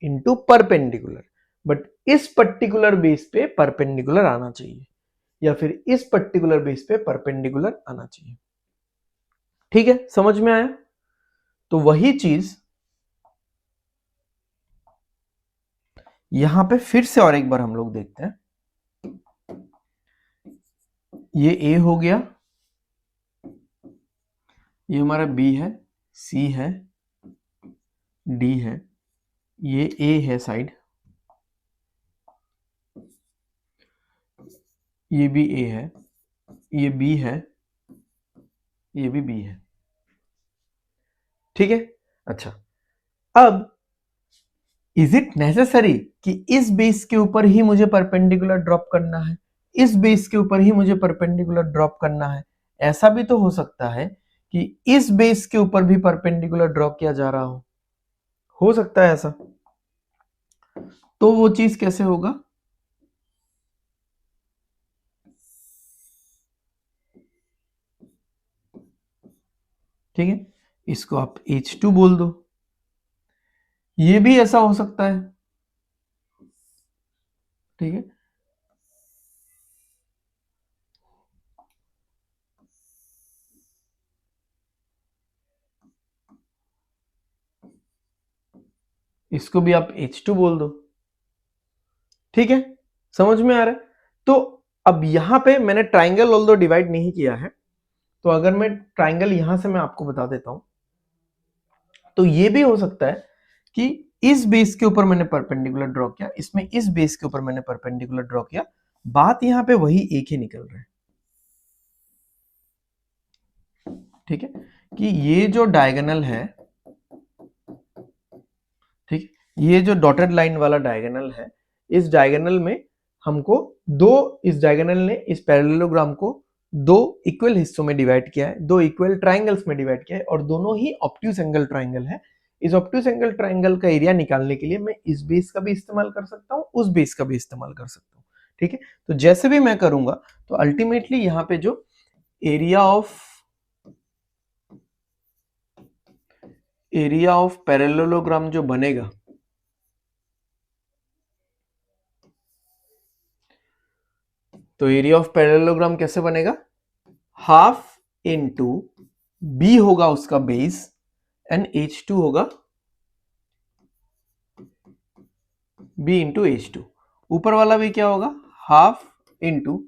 इंटू परपेंडिकुलर, बट इस पर्टिकुलर बेस पे परपेंडिकुलर आना चाहिए, या फिर इस पर्टिकुलर बेस पे परपेंडिकुलर आना चाहिए, ठीक है, समझ में आया। तो वही चीज यहां पे फिर से और एक बार हम लोग देखते हैं, ये ए हो गया, ये हमारा बी है, सी है, डी है, ये ए है साइड, ये भी ए है, ये बी है, ये भी बी है। ठीक है, अच्छा अब इज इट नेसेसरी कि इस बेस के ऊपर ही मुझे परपेंडिकुलर ड्रॉप करना है, इस बेस के ऊपर ही मुझे परपेंडिकुलर ड्रॉप करना है? ऐसा भी तो हो सकता है कि इस बेस के ऊपर भी परपेंडिकुलर ड्रॉप किया जा रहा हो सकता है ऐसा। तो वो चीज कैसे होगा? ठीक है, इसको आप H2 बोल दो। ये भी ऐसा हो सकता है, ठीक है, इसको भी आप H2 बोल दो। ठीक है, समझ में आ रहा है? तो अब यहां पे मैंने ट्राइंगल ऑल्दो डिवाइड नहीं किया है, तो अगर मैं ट्राइंगल यहां से मैं आपको बता देता हूं, तो ये भी हो सकता है कि इस बेस के ऊपर मैंने परपेंडिकुलर ड्रॉ किया, इसमें इस बेस के ऊपर मैंने परपेंडिकुलर ड्रॉ किया, बात यहां पे वही एक ही निकल रहा है। ठीक है, कि ये जो डायगोनल है, ठीक, ये जो डॉटेड लाइन वाला डायगोनल है, इस डायगोनल में हमको दो, इस डायगोनल ने इस पैरेललोग्राम को दो इक्वल हिस्सों में डिवाइड किया है, दो इक्वल ट्राइंगल्स में डिवाइड किया है, और दोनों ही ऑब्ट्यूज एंगल ट्राइंगल है। इस ऑब्ट्यूज एंगल ट्राइंगल का एरिया निकालने के लिए मैं इस बेस का भी इस्तेमाल कर सकता हूं, उस बेस का भी इस्तेमाल कर सकता हूं। ठीक है, तो जैसे भी मैं करूंगा तो अल्टीमेटली यहां पे जो एरिया ऑफ पैरेललोग्राम जो बनेगा, तो एरिया ऑफ पैरेललोग्राम कैसे बनेगा? हाफ इंटू बी होगा उसका बेस, एंड H2 होगा बी इंटू H2। ऊपर वाला भी क्या होगा? हाफ इंटू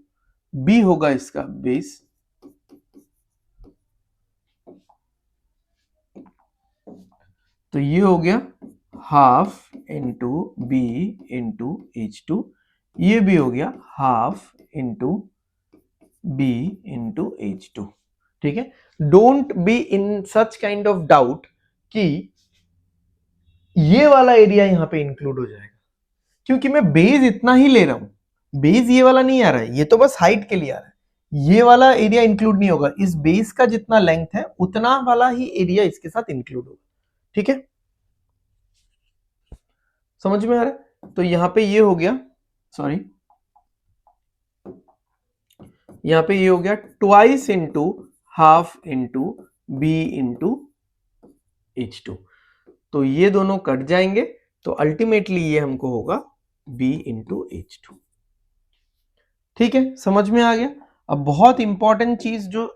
बी होगा इसका बेस, तो ये हो गया half into B into H2, ये भी हो गया half into B into H2। ठीक है, don't be in such kind of doubt कि ये वाला एरिया यहां पे इंक्लूड हो जाएगा, क्योंकि मैं बेस इतना ही ले रहा हूं, बेस ये वाला नहीं आ रहा है, ये तो बस हाइट के लिए आ रहा है, ये वाला एरिया इंक्लूड नहीं होगा, इस बेस का जितना लेंथ है उतना वाला ही एरिया इसके साथ इंक्लूड होगा। ठीक है, समझ में आ रहा है? तो यहां पे ये हो गया, सॉरी, यहां पे ये हो गया twice into half into B into H2, तो ये दोनों कट जाएंगे, तो अल्टीमेटली ये हमको होगा b इंटू H2। ठीक है, समझ में आ गया? अब बहुत इंपॉर्टेंट चीज जो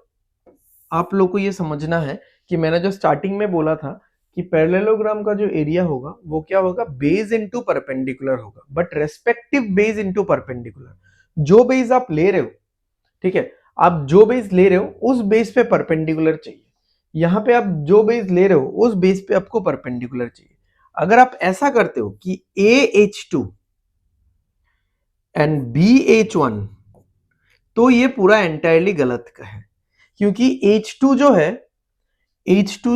आप लोग को ये समझना है कि मैंने जो स्टार्टिंग में बोला था कि पैरेललोग्राम का जो एरिया होगा वो क्या होगा? बेस इनटू परपेंडिकुलर होगा, but respective base into perpendicular. जो बेस आप ले रहे हो, ठीक है, आप जो बेस ले रहे हो उस बेस पे परपेंडिकुलर चाहिए। यहां पे आप जो बेस ले रहे हो उस बेस पे आपको परपेंडिकुलर चाहिए। अगर आप ऐसा करते हो कि AH2 एंड BH1, तो ये पूरा एंटायरली गलत का है, क्योंकि H2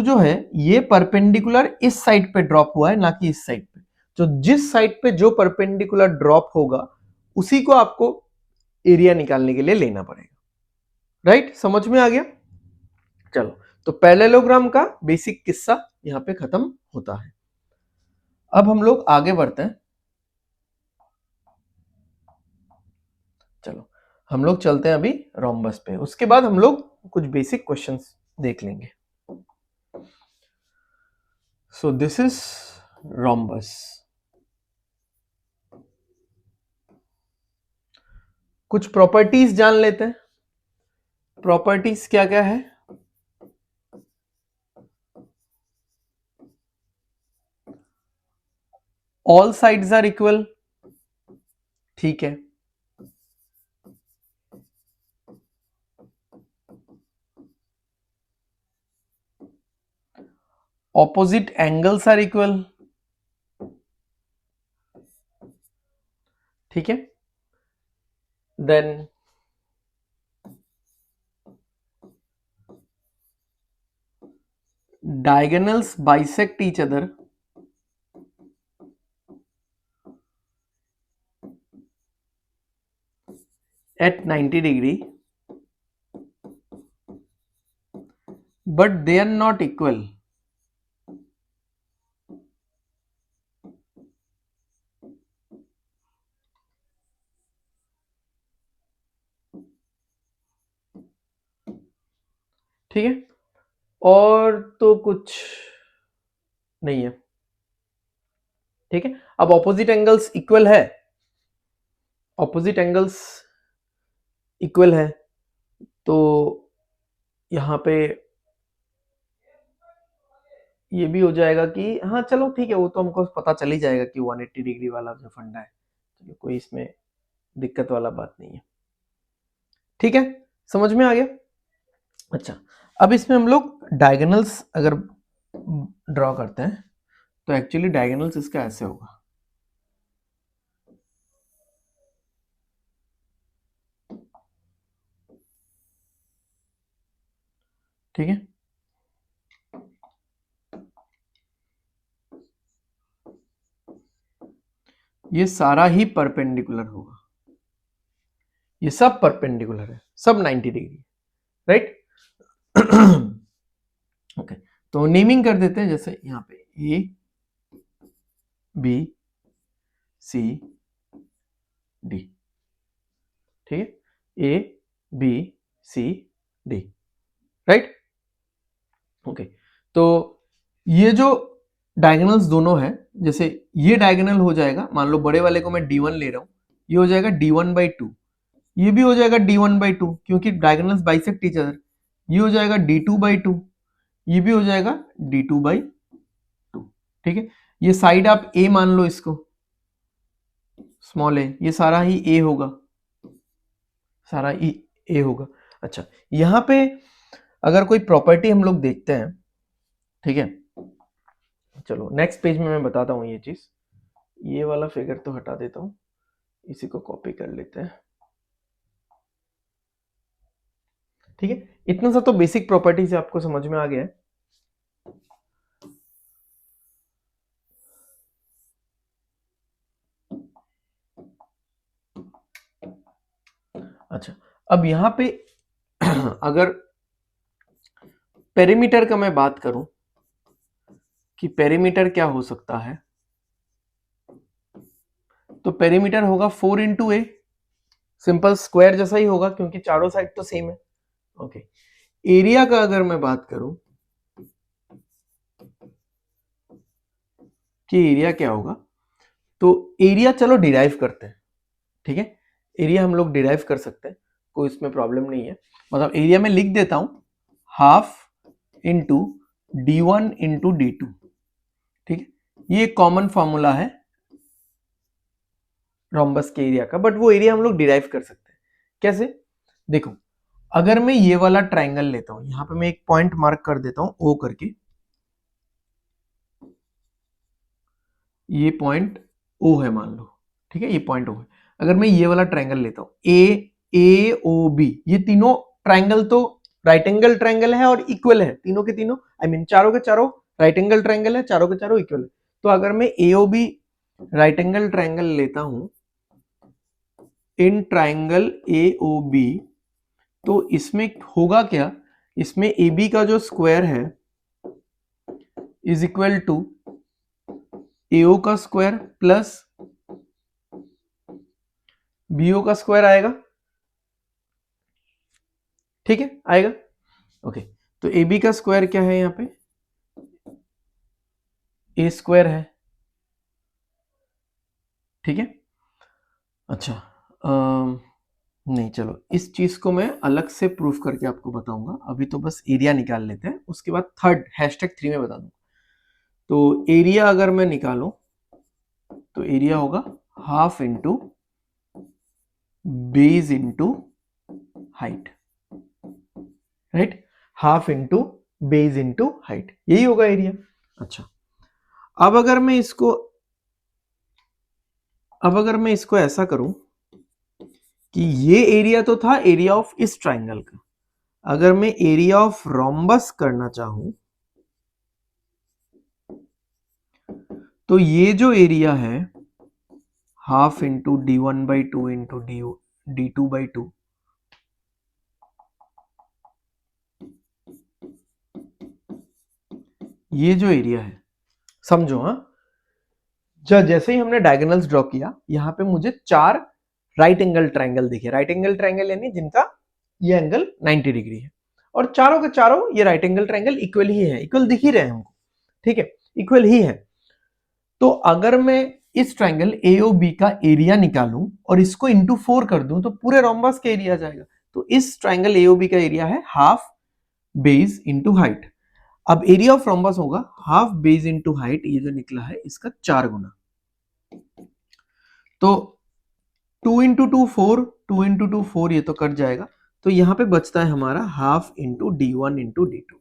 जो है ये परपेंडिकुलर इस साइड पे ड्रॉप हुआ है, ना कि इस साइड पे। तो जिस साइड पे जो परपेंडिकुलर ड्रॉप होगा उसी को आपको एरिया निकालने के लिए लेना पड़ेगा। राइट, समझ में आ गया? चलो, तो पैरेललोग्राम का बेसिक किस्सा यहां पे खत्म होता है। अब हम लोग आगे बढ़ते हैं। चलो, हम लोग चलते हैं अभी रोम्बस पे, उसके बाद हम लोग कुछ बेसिक क्वेश्चंस देख लेंगे। So this is rhombus. कुछ प्रॉपर्टीज जान लेते हैं। प्रॉपर्टीज क्या क्या है? ऑल साइड्स आर इक्वल, ठीक है, ऑपोजिट एंगल्स आर इक्वल, ठीक है, then diagonals bisect each other at 90 degree but they are not equal. ठीक है, और तो कुछ नहीं है, ठीक है। अब ऑपोजिट एंगल्स इक्वल है, ऑपोजिट एंगल्स इक्वल है, तो यहाँ पे ये भी हो जाएगा कि हाँ चलो ठीक है, वो तो हमको पता चल ही जाएगा कि 180 डिग्री वाला जो फंडा है, चलो कोई इसमें दिक्कत वाला बात नहीं है, ठीक है, समझ में आ गया। अच्छा, अब इसमें हम लोग डायगोनल्स अगर ड्रॉ करते हैं तो एक्चुअली डायगोनल्स इसका ऐसे होगा, ठीक है, ये सारा ही परपेंडिकुलर होगा, ये सब परपेंडिकुलर है, सब 90 डिग्री, राइट। ओके, तो नेमिंग कर देते हैं, जैसे यहाँ पे ए बी सी डी, ठीक है, A B C D, right. Okay, तो ये जो डायगोनल्स दोनों है, जैसे ये डायगोनल हो जाएगा, मान लो बड़े वाले को मैं d1 ले रहा हूं, ये हो जाएगा d1/2, ये भी हो जाएगा d1/2 क्योंकि डायगोनल्स बाइसेक्ट ईच अदर, ये हो जाएगा d2/2, ये भी हो जाएगा d2/2, ठीक है। ये साइड आप a मान लो, इसको स्मॉल a, ये सारा ही a होगा, सारा ही a होगा। अच्छा, यहाँ पे अगर कोई प्रॉपर्टी हम लोग देखते हैं, ठीक है, चलो नेक्स्ट पेज में मैं बताता हूँ ये चीज, ये वाला फिगर तो हटा देता हूँ, इसी को कॉपी कर लेते हैं, ठीक है। इतना सा तो बेसिक प्रॉपर्टीज आपको समझ में आ गया है। अच्छा, अब यहां पे अगर पेरीमीटर का मैं बात करूं कि पेरीमीटर क्या हो सकता है, तो पेरीमीटर होगा 4 इंटू ए, सिंपल स्क्वायर जैसा ही होगा क्योंकि चारों साइड तो सेम है। ओके, एरिया का अगर मैं बात करूं कि एरिया क्या होगा, तो एरिया चलो डिराइव करते हैं, ठीक है, एरिया हम लोग डिराइव कर सकते हैं, कोई इसमें प्रॉब्लम नहीं है। मतलब एरिया में लिख देता हूं half into d1 into d2, ठीक है, ये कॉमन फॉर्मूला है रोम्बस के एरिया का, बट वो एरिया हम लोग डिराइव कर सकते हैं। कैसे, देखो, अगर मैं ये वाला ट्राइंगल लेता हूं, यहां पे मैं एक पॉइंट मार्क कर देता हूं ओ करके, ये पॉइंट ओ है मान लो, ठीक है, ये पॉइंट ओ है। अगर मैं ये वाला ट्राइंगल लेता हूं ए ओ बी, ये तीनों ट्राइंगल तो राइट एंगल ट्राइंगल है और इक्वल है, तीनों के तीनों, आई मीन चारों के चारों राइट एंगल ट्राइंगल है, चारों के चारों इक्वल है। तो अगर मैं एओबी राइट एंगल ट्राइंगल लेता हूं इन ट्राइंगल एओबी, तो इसमें होगा क्या, इसमें ए बी का जो स्क्वायर है इज इक्वल टू एओ का स्क्वायर प्लस बीओ का स्क्वायर आएगा, ठीक है, आएगा। ओके, तो ए बी का स्क्वायर क्या है, यहां पे ए स्क्वायर है, ठीक है। अच्छा, नहीं चलो इस चीज को मैं अलग से प्रूफ करके आपको बताऊंगा, अभी तो बस एरिया निकाल लेते हैं, उसके बाद थर्ड #3 में बता दूंगा। तो एरिया अगर मैं निकालूं तो एरिया होगा half into base into height, right, half into base into height, यही होगा एरिया। अच्छा, अब अगर मैं इसको ऐसा करूं कि ये एरिया तो था एरिया ऑफ इस ट्राइंगल का, अगर मैं एरिया ऑफ रोम्बस करना चाहूं तो ये जो एरिया है half into d1/2 into d2/2, ये जो एरिया है, समझो हाँ, जैसे ही हमने डायगोनल्स ड्रॉ किया, यहां पे मुझे 4 राइट एंगल ट्राइंगल दिखे। राइट एंगल ट्राइंगल यानी जिनका ये एंगल 90 डिग्री है, और चारों के चारों ये राइट एंगल ट्राइंगल इक्वल ही है, इक्वल दिख ही रहे हैं हमको, ठीक है, इक्वल ही है। तो अगर मैं इस ट्राइंगल AOB का एरिया निकालूं और इसको इंटू 4 कर दूं तो पूरे रोम्बस का एरिया आ जाएगा। तो इस ट्राइंगल AOB का एरिया है हाफ बेस इंटू हाइट। अब एरिया ऑफ रोम्बस होगा हाफ बेस इंटू हाइट, ये जो निकला है इसका 4 गुना। तो 2 इंटू 2 4, 2 इंटू 2 4, ये तो कट जाएगा, तो यहां पे बचता है हमारा half into d1 into d2।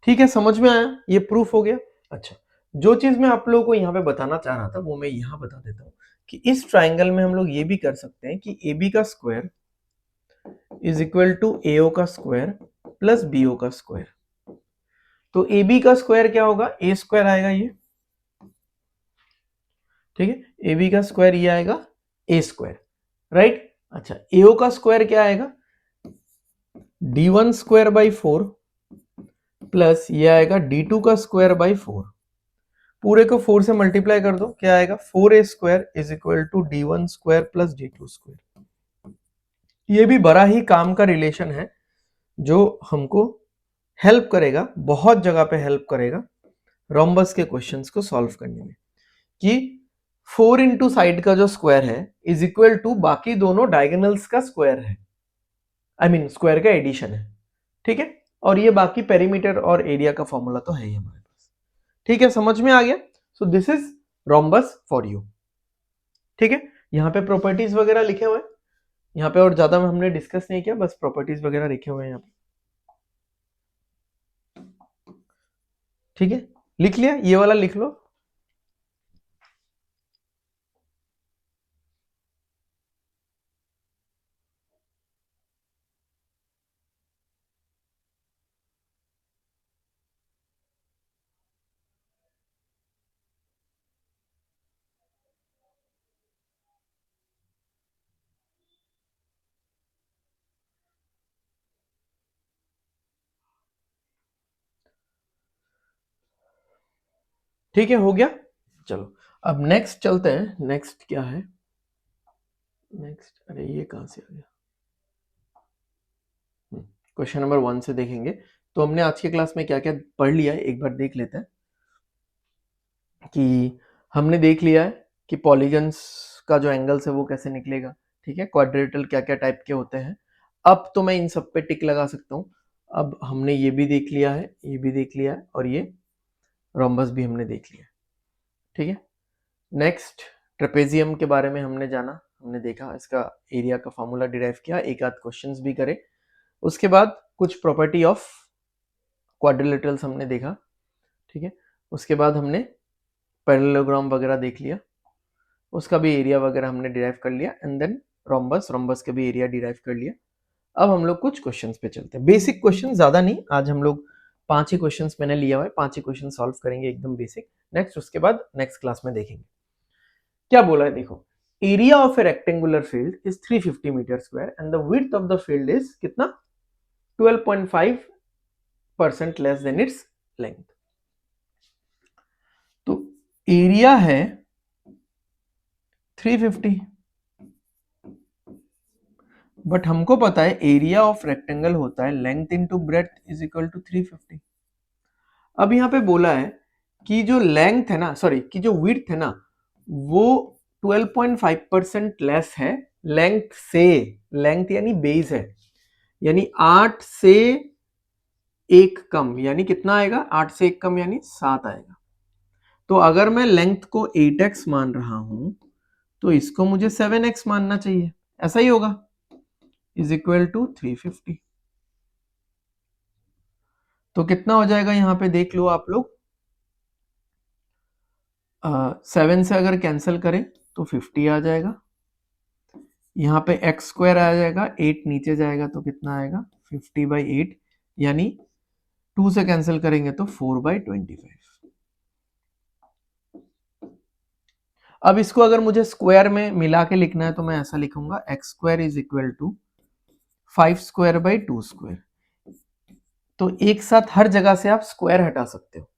ठीक है, समझ में आया, ये प्रूफ हो गया। अच्छा, जो चीज मैं आप लोगों को यहाँ पे बताना चाह रहा था वो मैं यहाँ बता देता हूँ कि इस ट्राइंगल में हम लोग ये भी कर सकते हैं कि AB का square is equal to AO का स्क्वायर प्लस BO का स्क्वायर। तो AB का स्क्वायर क्या होगा, A स्क्वायर आएगा ये, ठीक है, AB का स्क्वायर ये आएगा A स्क्वायर, राइट। अच्छा, AO का स्क्वायर क्या आएगा, D1 स्क्वायर बाई 4 प्लस ये आएगा D2 का स्क्वायर बाई 4, पूरे को 4 से मल्टीप्लाई कर दो, क्या आएगा 4A square is equal to D1 square plus D2 square. ये भी बड़ा ही काम का रिलेशन है जो हमको हेल्प करेगा, बहुत जगह पे हेल्प करेगा रोम्बस के क्वेश्चंस को सॉल्व करने में, कि 4 इंटू साइड का जो स्क्वायर है इज इक्वल टू बाकी दोनों डायगोनल्स का स्क्वायर है, आई मीन स्क्वायर का एडिशन है, ठीक है। और ये बाकी पेरीमीटर और एरिया का फॉर्मूला तो है ही हमारे पास, ठीक है, समझ में आ गया। So this is rhombus for you, ठीक है। यहाँ पे प्रॉपर्टीज वगैरह लिखे हुए हैं, यहाँ पे और ज्यादा हमने डिस्कस नहीं किया, बस प्रॉपर्टीज वगैरह लिखे हुए हैं यहाँ पे, ठीक है, लिख लिया, ये वाला लिख लो। ठीक है, हो गया। चलो अब नेक्स्ट चलते हैं, नेक्स्ट क्या है, नेक्स्ट, अरे ये कहां से आ गया, क्वेश्चन नंबर 1 से देखेंगे। तो हमने आज की क्लास में क्या क्या पढ़ लिया है एक बार देख लेते हैं। कि हमने देख लिया है कि पॉलीगन्स का जो एंगल्स है वो कैसे निकलेगा, ठीक है, क्वाड्रेटल क्या क्या टाइप के होते हैं। अब तो मैं इन सब पे टिक लगा सकता हूँ। अब हमने ये भी देख लिया है, ये भी देख लिया है, और ये रोम्बस भी हमने देख लिया है, ठीक है। नेक्स्ट ट्रेपेजियम के बारे में हमने जाना, हमने देखा, इसका एरिया का फॉर्मूला डिराइव किया, एक आध क्वेश्चंस भी करे। उसके बाद कुछ प्रॉपर्टी ऑफ क्वाड्रिलेटरल्स हमने देखा, ठीक है। उसके बाद हमने पैरेललोग्राम वगैरह देख लिया, उसका भी एरिया वगैरह हमने डिराइव कर लिया, एंड देन रोम्बस का भी एरिया डिराइव कर लिया। अब हम लोग कुछ क्वेश्चंस पे चलते हैं, बेसिक क्वेश्चन, ज्यादा नहीं, आज हम लोग 5 ही क्वेश्चंस मैंने लिया हुआ है, 5 ही क्वेश्चन सॉल्व करेंगे एकदम बेसिक। नेक्स्ट उसके बाद नेक्स्ट क्लास में देखेंगे क्या बोला है। देखो, area of a rectangular field is 350 metre square and the width of the field is कितना, 12.5% लेस देन इट्स लेंथ। तो एरिया है 350, बट हमको पता है एरिया ऑफ रेक्टेंगल होता है length into breadth is equal to 350। अब यहाँ पे बोला है कि जो लेंथ है ना, सॉरी, कि जो विड्थ है ना वो 12.5% लेस है लेंथ से, लेंथ यानी बेस है, यानी 8 से 1 कम, यानी कितना आएगा, 8 से 1 कम यानी 7 आएगा। तो अगर मैं लेंथ को 8x मान रहा हूं तो इसको मुझे 7x मानना चाहिए, ऐसा ही होगा, इज इक्वल टू 350। तो कितना हो जाएगा यहाँ पे देख लो आप लोग, 7 से अगर कैंसिल करें तो 50 आ जाएगा, यहाँ पे एक्स स्क्वायर आ जाएगा, 8 नीचे जाएगा तो कितना आएगा 50/8, यानी 2 से कैंसिल करेंगे तो 4/25। अब इसको अगर मुझे स्क्वायर में मिला के लिखना है तो मैं ऐसा लिखूंगा, X square is equal to 5² 2²। तो एक साथ हर जगह से आप स्क्वायर हटा सकते हो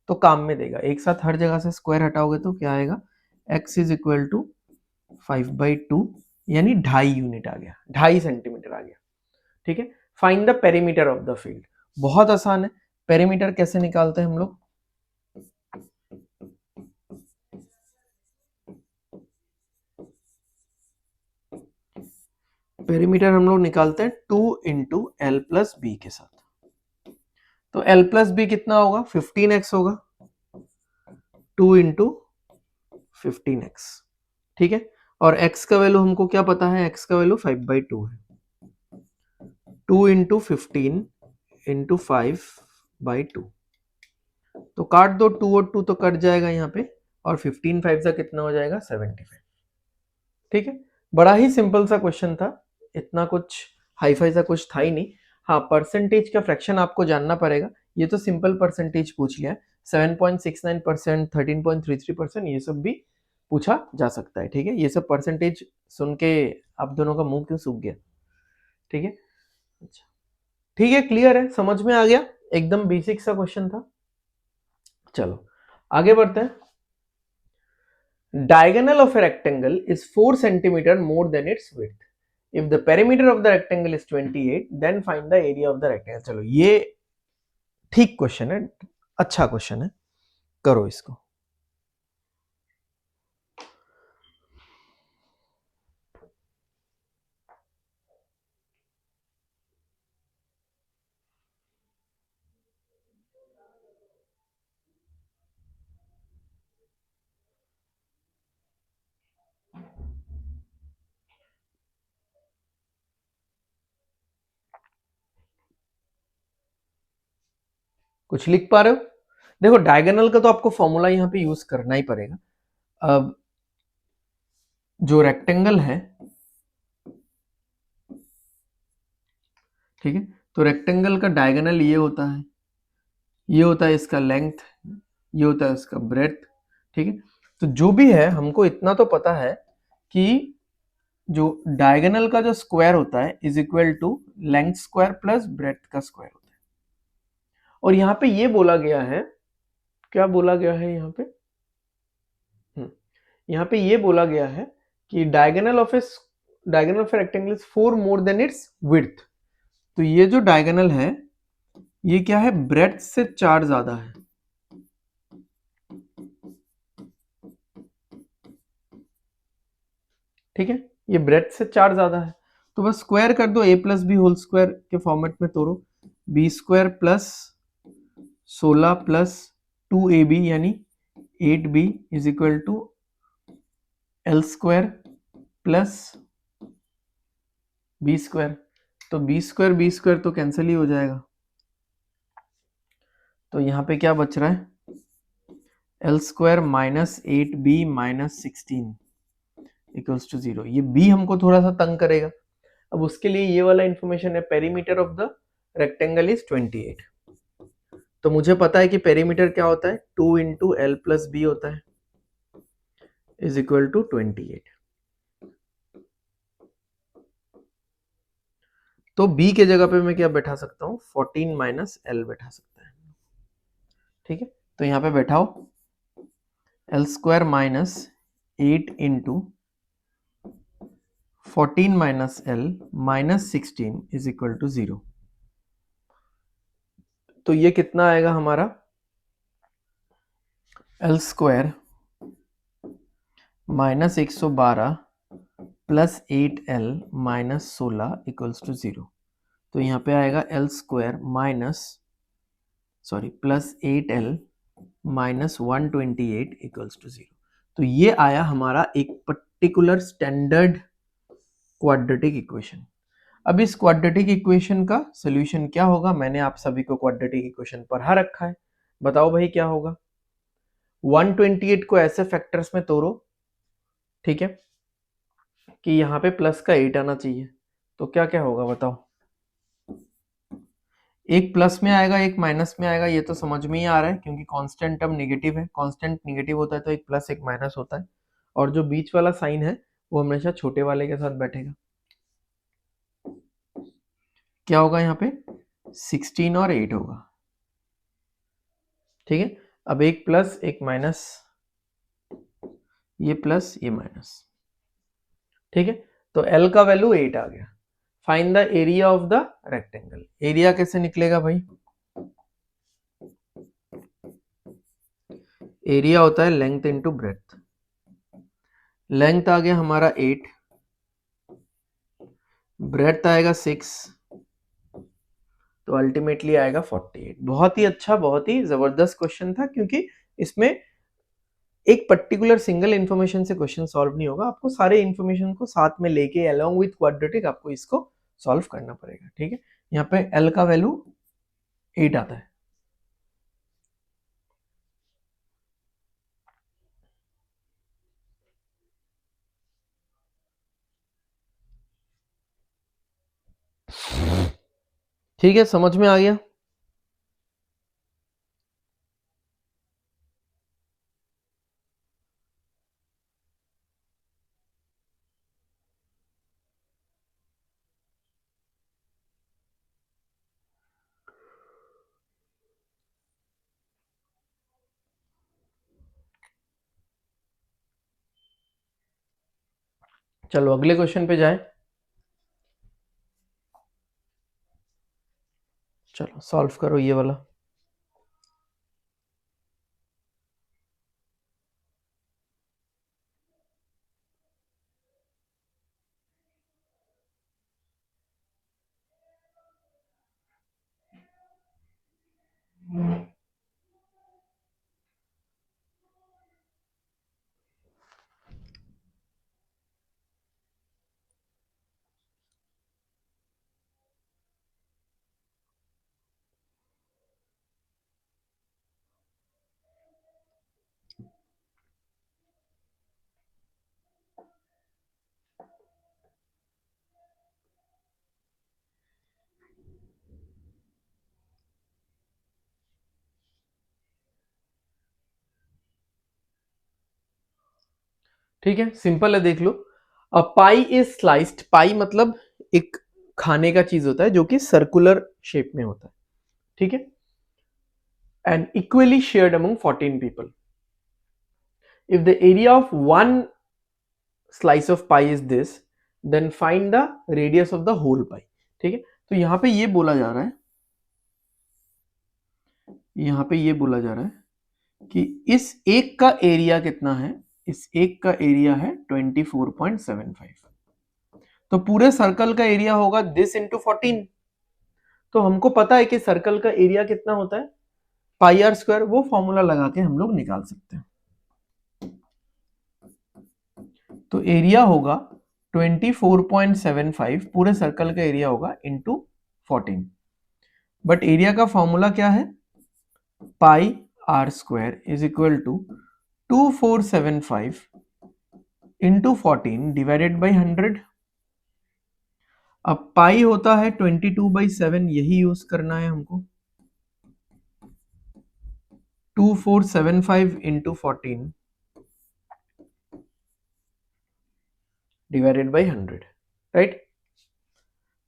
तो काम में देगा, एक साथ हर जगह से स्क्वायर हटाओगे तो क्या आएगा, x इज इक्वल टू 5/2, यानी 2.5 यूनिट आ गया, 2.5 सेंटीमीटर आ गया। ठीक है, find the perimeter of the field. बहुत आसान है, पेरीमीटर कैसे निकालते हैं हम लोग, पेरीमीटर हम लोग निकालते हैं 2 इंटू एल प्लस बी के साथ। तो एल प्लस बी कितना होगा, 15x होगा, 2 इंटू 15x। ठीक है, और x का वैल्यू हमको क्या पता है, x का वैल्यू 5/2 है, 2 इंटू 15 इंटू 5/2। तो काट दो, 2 और 2 तो कट जाएगा यहाँ पे, और 15 5 का कितना हो जाएगा 75। ठीक है, बड़ा ही सिंपल सा क्वेश्चन था, इतना कुछ हाई फाई सा कुछ था ही नहीं। हाँ, परसेंटेज का फ्रैक्शन आपको जानना पड़ेगा, ये तो सिंपल परसेंटेज पूछ लिया है, 7.69%, 13.33%, ये सब भी पूछा जा सकता है। ठीक है, ये सब परसेंटेज सुन के आप दोनों का मुंह क्यों सूख गया, ठीक है, अच्छा ठीक है, क्लियर है, समझ में आ गया, एकदम बेसिक सा क्वेश्चन था। चलो आगे बढ़ते हैं। Diagonal of a rectangle is 4 centimeter more than its width. If the perimeter of the rectangle is 28, then find the area of the rectangle. चलो ये ठीक क्वेश्चन है, अच्छा क्वेश्चन है, करो इसको। कुछ लिख पा रहे हो, देखो डायगोनल का तो आपको फॉर्मूला यहाँ पे यूज करना ही पड़ेगा। अब जो रेक्टेंगल है, ठीक है, तो रेक्टेंगल का डायगोनल ये होता है, ये होता है इसका लेंथ, ये होता है इसका ब्रेथ। ठीक है, तो जो भी है हमको इतना तो पता है कि जो डायगोनल का जो स्क्वायर होता है is equal to length square plus breadth का स्क्वायर होता है। और यहाँ पे ये बोला गया है, क्या बोला गया है यहाँ पे, यहाँ पे ये बोला गया है कि diagonal of a rectangle is 4 more than it's width. तो ये जो डायगोनल है ये क्या है, ब्रेथ से 4 ज्यादा है। ठीक है, ये ब्रेथ से 4 ज्यादा है, तो बस स्क्वायर कर दो, a plus B whole square के फॉर्मेट में तोड़ो, B square plus 16 plus 2ab यानी 8b is equal to L square plus B square. तो बी स्क्वायर तो कैंसिल ही हो जाएगा, तो यहाँ पे क्या बच रहा है, L square minus 8b minus 16 equals to 0। ये b हमको थोड़ा सा तंग करेगा, अब उसके लिए ये वाला इंफॉर्मेशन है, perimeter of the rectangle is 28। तो मुझे पता है कि पेरीमीटर क्या होता है, 2 इंटू एल प्लस बी होता है, इज इक्वल टू 28। तो b के जगह पे मैं क्या बैठा सकता हूँ, 14 माइनस एल बैठा सकता है। ठीक है, तो यहाँ पे बैठाओ L square minus 8 into 14 minus L minus 16 is equal to 0। तो ये कितना आएगा हमारा, L square minus 112 plus 8l minus 16 equals to 0। तो यहाँ पे आएगा L square plus 8l minus 128 equals to 0। तो ये आया हमारा एक पर्टिकुलर स्टैंडर्ड क्वाड्रेटिक इक्वेशन। अब इस क्वाड्रेटिक इक्वेशन का सोल्यूशन क्या होगा, मैंने आप सभी को क्वाड्रेटिक इक्वेशन पढ़ा रखा है, बताओ भाई क्या होगा। 128 को ऐसे फैक्टर्स में तोड़ो, ठीक है, कि यहाँ पे प्लस का 8 आना चाहिए, तो क्या क्या होगा बताओ। एक प्लस में आएगा, एक माइनस में आएगा, ये तो समझ में ही आ रहा है क्योंकि कांस्टेंट टर्म नेगेटिव है, कांस्टेंट नेगेटिव होता है तो एक प्लस एक माइनस होता है, और जो बीच वाला साइन है वो हमेशा छोटे वाले के साथ बैठेगा। क्या होगा यहाँ पे 16 और 8 होगा, ठीक है। अब एक प्लस एक माइनस, ये प्लस ये माइनस, ठीक है। तो L का वैल्यू 8 आ गया। Find the area of the rectangle. Area कैसे निकलेगा भाई, एरिया होता है लेंथ इंटू ब्रेथ। लेंथ आ गया हमारा 8, ब्रेथ आएगा 6, तो अल्टीमेटली आएगा 48। बहुत ही अच्छा, बहुत ही जबरदस्त क्वेश्चन था, क्योंकि इसमें एक पर्टिकुलर सिंगल इंफॉर्मेशन से क्वेश्चन सॉल्व नहीं होगा, आपको सारे इंफॉर्मेशन को साथ में लेके अलोंग विथ क्वाड्रेटिक आपको इसको सॉल्व करना पड़ेगा, ठीक है। यहाँ पे L का वैल्यू 8 आता है। ठीक है, समझ में आ गया। चलो अगले क्वेश्चन पे जाएं। चलो सॉल्व करो ये वाला। ठीक है, सिंपल है, देख लो। अ पाई इज स्लाइस्ड, पाई मतलब एक खाने का चीज होता है जो कि सर्कुलर शेप में होता है, ठीक है, and equally shared among 14 people. If the area of one slice of pie is this, then find the radius of the whole pie, ठीक है। तो यहां पे ये बोला जा रहा है, यहां पे ये बोला जा रहा है कि इस एक का एरिया कितना है, इस एक का एरिया है 24.75, तो पूरे सर्कल का एरिया होगा दिस इंटू 14। तो हमको पता है कि सर्कल का एरिया कितना होता है, पाई आर स्क्वायर, वो फॉर्मूला लगा के हम लोग निकाल सकते हैं। तो एरिया होगा 24.75, पूरे सर्कल का एरिया होगा इंटू 14, बट एरिया का फॉर्मूला क्या है, pi are square is equal to 2475 into 14 divided by 100। अब पाई होता है 22/7, यही यूज करना है हमको। 2475 इंटू 14 डिवाइडेड बाई 100, राइट।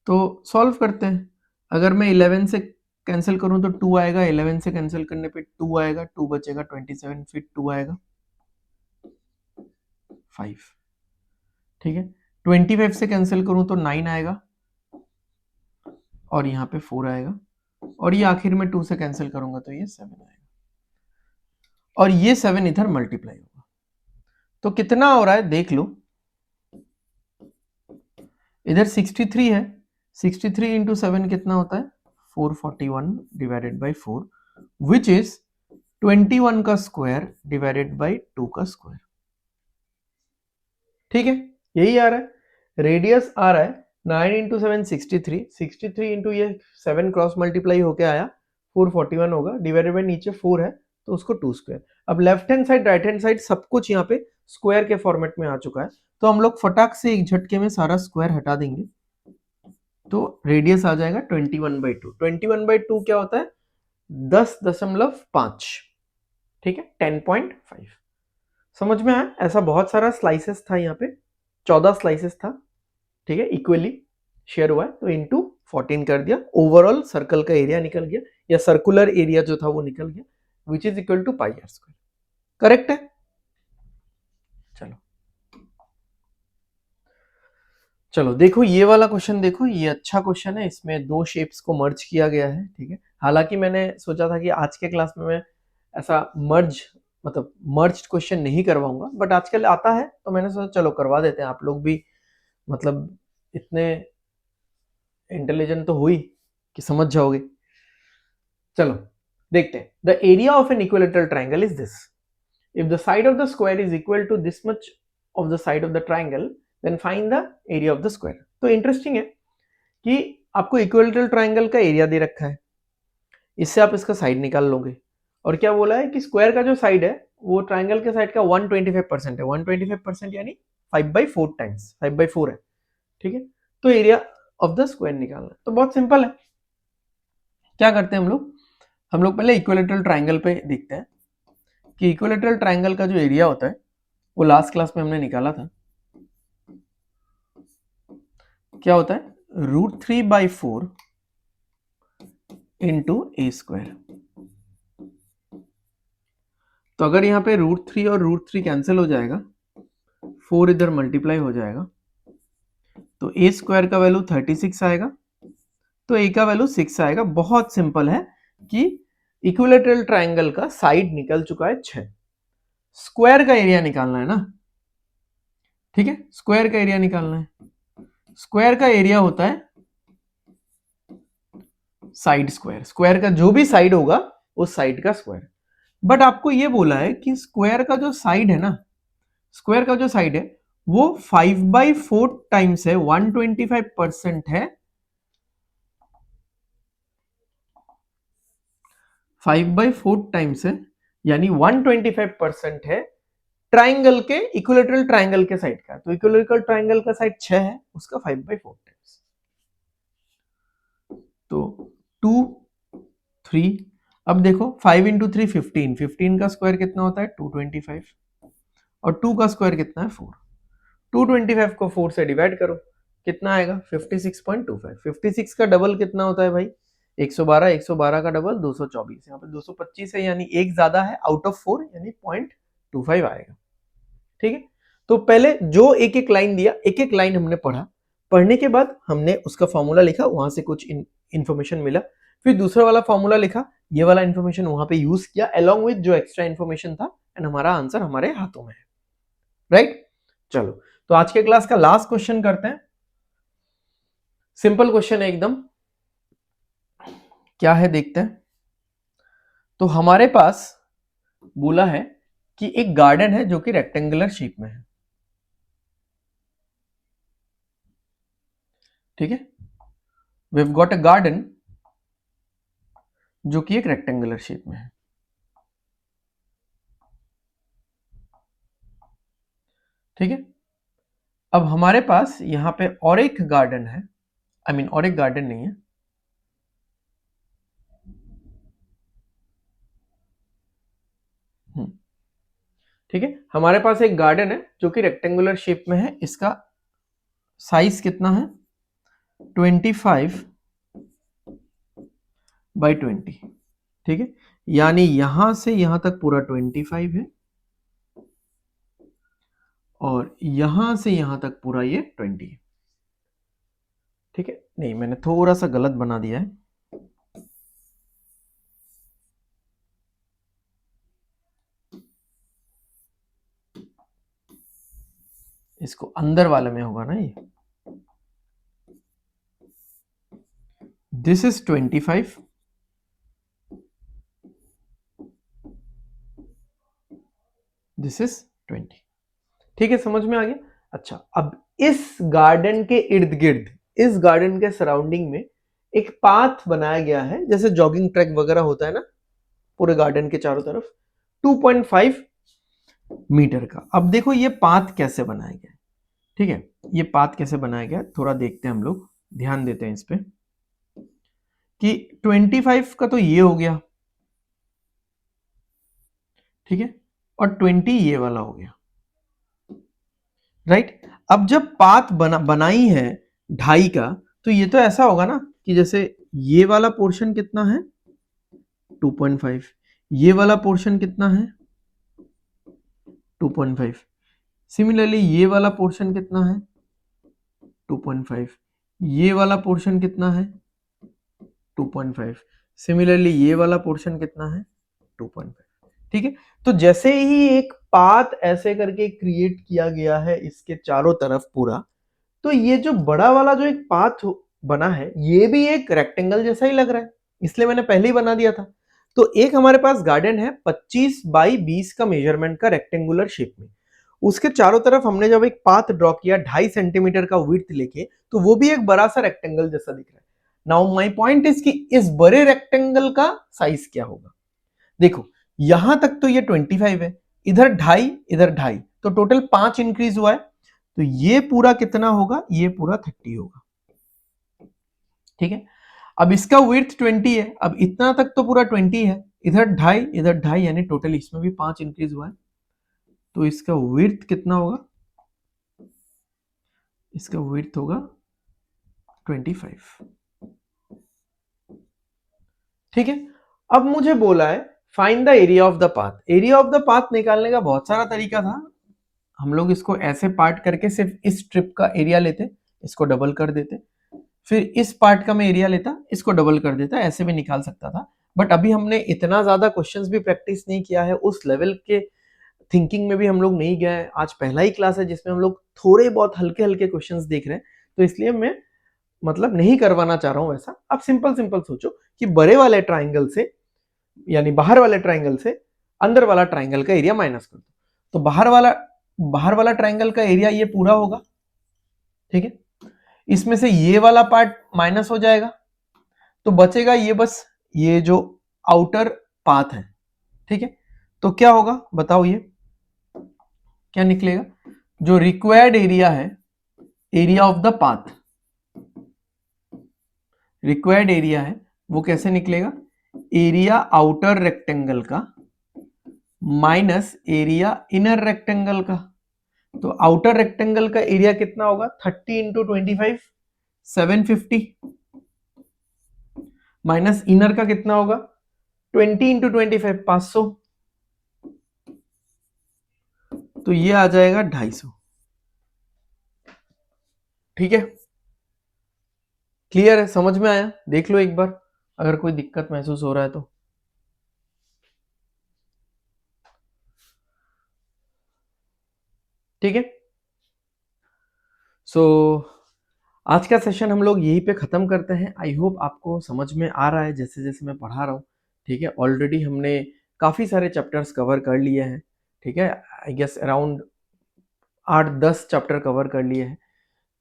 तो सॉल्व करते हैं। अगर मैं 11 से कैंसिल करूं तो 2 आएगा, 11 से कैंसिल करने पे 2 आएगा, 2 बचेगा 27, फिर 2 आएगा 5, ठीक है। 25 से कैंसिल करूं तो 9 आएगा, और यहाँ पे 4 आएगा, और ये आखिर में 2 से कैंसिल करूंगा तो ये 7 आएगा, और ये 7 इधर मल्टीप्लाई होगा। तो कितना हो रहा है देख लो, इधर 63 है, 63 इंटू 7 कितना होता है 441 डिवाइडेड बाई 4, विच इज 21 का स्क्वायर डिवाइडेड बाई 2 का स्क्वायर। ठीक है, यही आ रहा है। रेडियस आ रहा है 9 इंटू 7 63, 63 इंटू ये 7 क्रॉस मल्टीप्लाई होके आया 441 होगा, डिवाइडेड बाई नीचे 4 है तो उसको 2 स्क्वायर। अब left hand side right hand side सब कुछ यहाँ पे स्क्वायर के फॉर्मेट में आ चुका है, तो हम लोग फटाक से एक झटके में सारा स्क्वायर हटा देंगे, तो रेडियस आ जाएगा 21/2। 21/2 क्या होता है? 10.5, ठीक है, 10.5। समझ में आया? ऐसा बहुत सारा स्लाइसेस था यहाँ पे, 14 स्लाइसेस था, ठीक है, इक्वली शेयर हुआ है, तो इंटू 14 कर दिया, ओवरऑल सर्कल का एरिया निकल गया, या सर्कुलर एरिया जो था वो निकल गया, which is equal to pi are square. Correct है? चलो चलो देखो ये वाला क्वेश्चन, देखो ये अच्छा क्वेश्चन है, इसमें दो शेप्स को मर्ज किया गया है, ठीक है। हालांकि मैंने सोचा था कि आज के क्लास में मैं ऐसा मर्ज क्वेश्चन नहीं करवाऊंगा, बट आजकल आता है तो मैंने सोचा चलो करवा देते हैं, आप लोग भी मतलब इतने इंटेलिजेंट तो हुई कि समझ जाओगे। चलो देखते हैं। The area of an equilateral triangle is this, if the side of the square is equal to this much of the side of the triangle, then find the area of the square. तो interesting है कि आपको equilateral triangle का area दे रखा है, इससे आप इसका साइड निकाल लोगे, और क्या बोला है कि स्क्वायर का जो साइड है वो ट्राइंगल के साइड का 125% है। 125% यानी 5/4 टाइम्स 5/4 है, ठीक है। तो एरिया ऑफ द स्क्वायर निकालना है, तो बहुत सिंपल है। क्या करते हैं हम लोग पहले इक्विलेटरल ट्राइंगल पे देखते हैं कि इक्विलेटरल ट्राइंगल का जो एरिया होता है वो लास्ट क्लास में हमने निकाला था, क्या होता है? √3/4 इंटू ए स्क्वायर। तो अगर यहाँ पे √3 और √3 कैंसिल हो जाएगा, 4 इधर मल्टीप्लाई हो जाएगा, तो ए स्क्वायर का वैल्यू 36 आएगा, तो ए का वैल्यू 6 आएगा। बहुत सिंपल है कि इक्विलेटरल ट्राइंगल का साइड निकल चुका है 6, स्क्वायर का एरिया निकालना है ना, ठीक है, स्क्वायर का एरिया निकालना है। स्क्वायर का एरिया होता है साइड स्क्वायर, स्क्वायर का जो भी साइड होगा उस साइड का स्क्वायर। बट आपको ये बोला है कि स्क्वायर का जो साइड है ना, स्क्वायर का जो साइड है वो 5/4 टाइम्स है, 125% है, 5/4 टाइम्स है, यानी 125% है ट्राइंगल के, इक्विलेटरल ट्राइंगल के साइड का। तो इक्विलेटरल ट्राइंगल का साइड 6 है, उसका 5/4 टाइम्स, तो 2 3। अब देखो 5 इंटू 3 15, 15 का स्क्वायर कितना होता है? 225, और 2 का स्क्वायर कितना है? 4। 225 को 4 से डिवाइड करो, कितना आएगा? 56.25। 56 का डबल कितना होता है भाई? 112, 112 का डबल 224, यहाँ पे 225 है, यानी एक ज्यादा है, आउट ऑफ 4 यानी 0.25 आएगा, ठीक है। तो पहले जो एक एक लाइन दिया, एक एक लाइन हमने पढ़ा, पढ़ने के बाद हमने उसका फॉर्मूला लिखा, वहां से कुछ इंफॉर्मेशन मिला, फिर दूसरा वाला फॉर्मूला लिखा, ये वाला इंफॉर्मेशन वहां पे यूज किया अलोंग विद जो एक्स्ट्रा इंफॉर्मेशन था, एंड हमारा आंसर हमारे हाथों में है, राइट। चलो तो आज के क्लास का लास्ट क्वेश्चन करते हैं, सिंपल क्वेश्चन है एकदम, क्या है देखते हैं। तो हमारे पास बोला है कि एक गार्डन है जो कि रेक्टेंगुलर शेप में है, ठीक है, we have got a garden जो कि एक रेक्टेंगुलर शेप में है, ठीक है। अब हमारे पास यहां पे और एक गार्डन है, और एक गार्डन नहीं है, ठीक है, हमारे पास एक गार्डन है जो कि रेक्टेंगुलर शेप में है, इसका साइज कितना है? 25/20, ठीक है, यानी यहां से यहां तक पूरा 25 है, और यहां से यहां तक पूरा ये 20 है, ठीक है। नहीं, मैंने थोड़ा सा गलत बना दिया है, इसको अंदर वाले में होगा ना ये, दिस इज 25, दिस इज 20, ठीक है, समझ में आ गया। अच्छा, अब इस गार्डन के इर्द गिर्द, इस गार्डन के सराउंडिंग में एक पाथ बनाया गया है, जैसे जॉगिंग ट्रैक वगैरह होता है ना पूरे गार्डन के चारों तरफ, 2.5 मीटर का। अब देखो ये पाथ कैसे बनाया गया है, ठीक है, ये पाथ कैसे बनाया गया है थोड़ा देखते हैं हम लोग, ध्यान देते हैं इस पे कि 25 का तो ये हो गया, ठीक है, और 20 ये वाला हो गया, राइट। अब जब पाथ बनाई है 2.5 का, तो ये तो ऐसा होगा ना कि जैसे ये वाला पोर्शन कितना है 2.5, ये वाला पोर्शन कितना है 2.5, सिमिलरली ये वाला पोर्शन कितना है 2.5, ये वाला पोर्शन कितना है 2.5, सिमिलरली ये वाला पोर्शन कितना है 2.5, ठीक है। तो जैसे ही एक पाथ ऐसे करके क्रिएट किया गया है इसके चारों तरफ पूरा, तो ये जो बड़ा वाला जो एक पाथ बना है ये भी एक रेक्टेंगल जैसा ही लग रहा है, इसलिए मैंने पहले ही बना दिया था। तो एक हमारे पास गार्डन है 25 बाई 20 का मेजरमेंट का रेक्टेंगुलर शेप में, उसके चारों तरफ हमने जब एक पाथ ड्रॉ किया 2.5 सेंटीमीटर का विड्थ लेके, तो वो भी एक बड़ा सा रेक्टेंगल जैसा दिख रहा है। नाउ माय पॉइंट इज कि इस बड़े रेक्टेंगल का साइज क्या होगा। देखो यहां तक तो ये 25 है, इधर 2.5 इधर 2.5, तो टोटल 5 इंक्रीज हुआ है, तो ये पूरा कितना होगा, ये पूरा 30 होगा, ठीक है। अब इसका विड्थ 20 है, अब इतना तक तो पूरा 20 है, इधर 2.5 इधर 2.5, यानी टोटल इसमें भी 5 इंक्रीज हुआ है, तो इसका विड्थ कितना होगा, इसका विड्थ होगा 25, ठीक है। अब मुझे बोला है find the area of the path. Area of the path निकालने का बहुत सारा तरीका था, हम लोग इसको ऐसे पार्ट करके सिर्फ इस ट्रिप का एरिया लेते, इसको डबल कर देते, फिर इस पार्ट का मैं एरिया लेता, इसको डबल कर देता, ऐसे भी निकाल सकता था। बट अभी हमने इतना ज्यादा क्वेश्चंस भी प्रैक्टिस नहीं किया है, उस लेवल के थिंकिंग में भी हम लोग नहीं गए हैं, आज पहला ही क्लास है जिसमें हम लोग थोड़े बहुत हल्के हल्के क्वेश्चंस देख रहे हैं, तो इसलिए मैं मतलब नहीं करवाना चाह रहा हूं वैसा। आप सिंपल सिंपल सोचो कि बड़े वाले ट्राइंगल से, यानी बाहर वाले ट्राइंगल से अंदर वाला ट्राइंगल का एरिया माइनस कर दो, तो बाहर वाला ट्राइंगल का एरिया ये पूरा होगा, ठीक है। इसमें से ये वाला पार्ट माइनस हो जाएगा, तो बचेगा ये बस ये जो आउटर पाथ है, ठीक है। तो क्या होगा बताओ, ये क्या निकलेगा, जो रिक्वायर्ड एरिया है, area of the path, required area है वो कैसे निकलेगा, एरिया आउटर रेक्टेंगल का माइनस एरिया इनर रेक्टेंगल का। तो आउटर रेक्टेंगल का एरिया कितना होगा 30 इंटू 25 750, माइनस इनर का कितना होगा 20 इंटू 25 500, तो ये आ जाएगा 250, ठीक है। क्लियर है, समझ में आया, देख लो एक बार अगर कोई दिक्कत महसूस हो रहा है तो। ठीक है, सो आज का सेशन हम लोग यहीं पे खत्म करते हैं। आई होप आपको समझ में आ रहा है जैसे जैसे मैं पढ़ा रहा हूँ, ठीक है। ऑलरेडी हमने काफी सारे चैप्टर्स कवर कर लिए हैं, ठीक है, I guess around 8-10 chapter cover कर लिए हैं,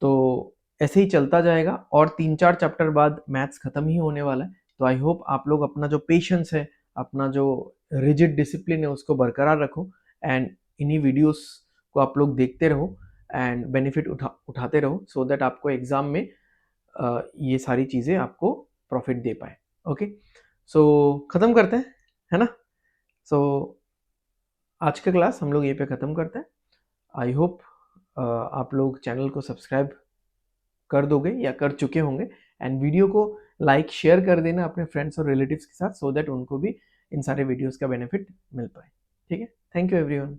तो ऐसे ही चलता जाएगा और 3-4 चैप्टर बाद मैथ्स खत्म ही होने वाला है। तो आई होप आप लोग अपना जो पेशेंस है, अपना जो रिजिड डिसिप्लिन है उसको बरकरार रखो, एंड इन्हीं वीडियोस को आप लोग देखते रहो एंड बेनिफिट उठाते रहो, सो दैट आपको एग्जाम में ये सारी चीज़ें आपको प्रॉफिट दे पाए। ओके, सो ख़त्म करते हैं, है ना। सो आज का क्लास हम लोग ये पे ख़त्म करते हैं। आई होप आप लोग चैनल को सब्सक्राइब कर दोगे या कर चुके होंगे, एंड वीडियो को लाइक शेयर कर देना अपने फ्रेंड्स और रिलेटिव्स के साथ, सो दैट उनको भी इन सारे वीडियोस का बेनिफिट मिल पाए। ठीक है, थैंक यू एवरीवन।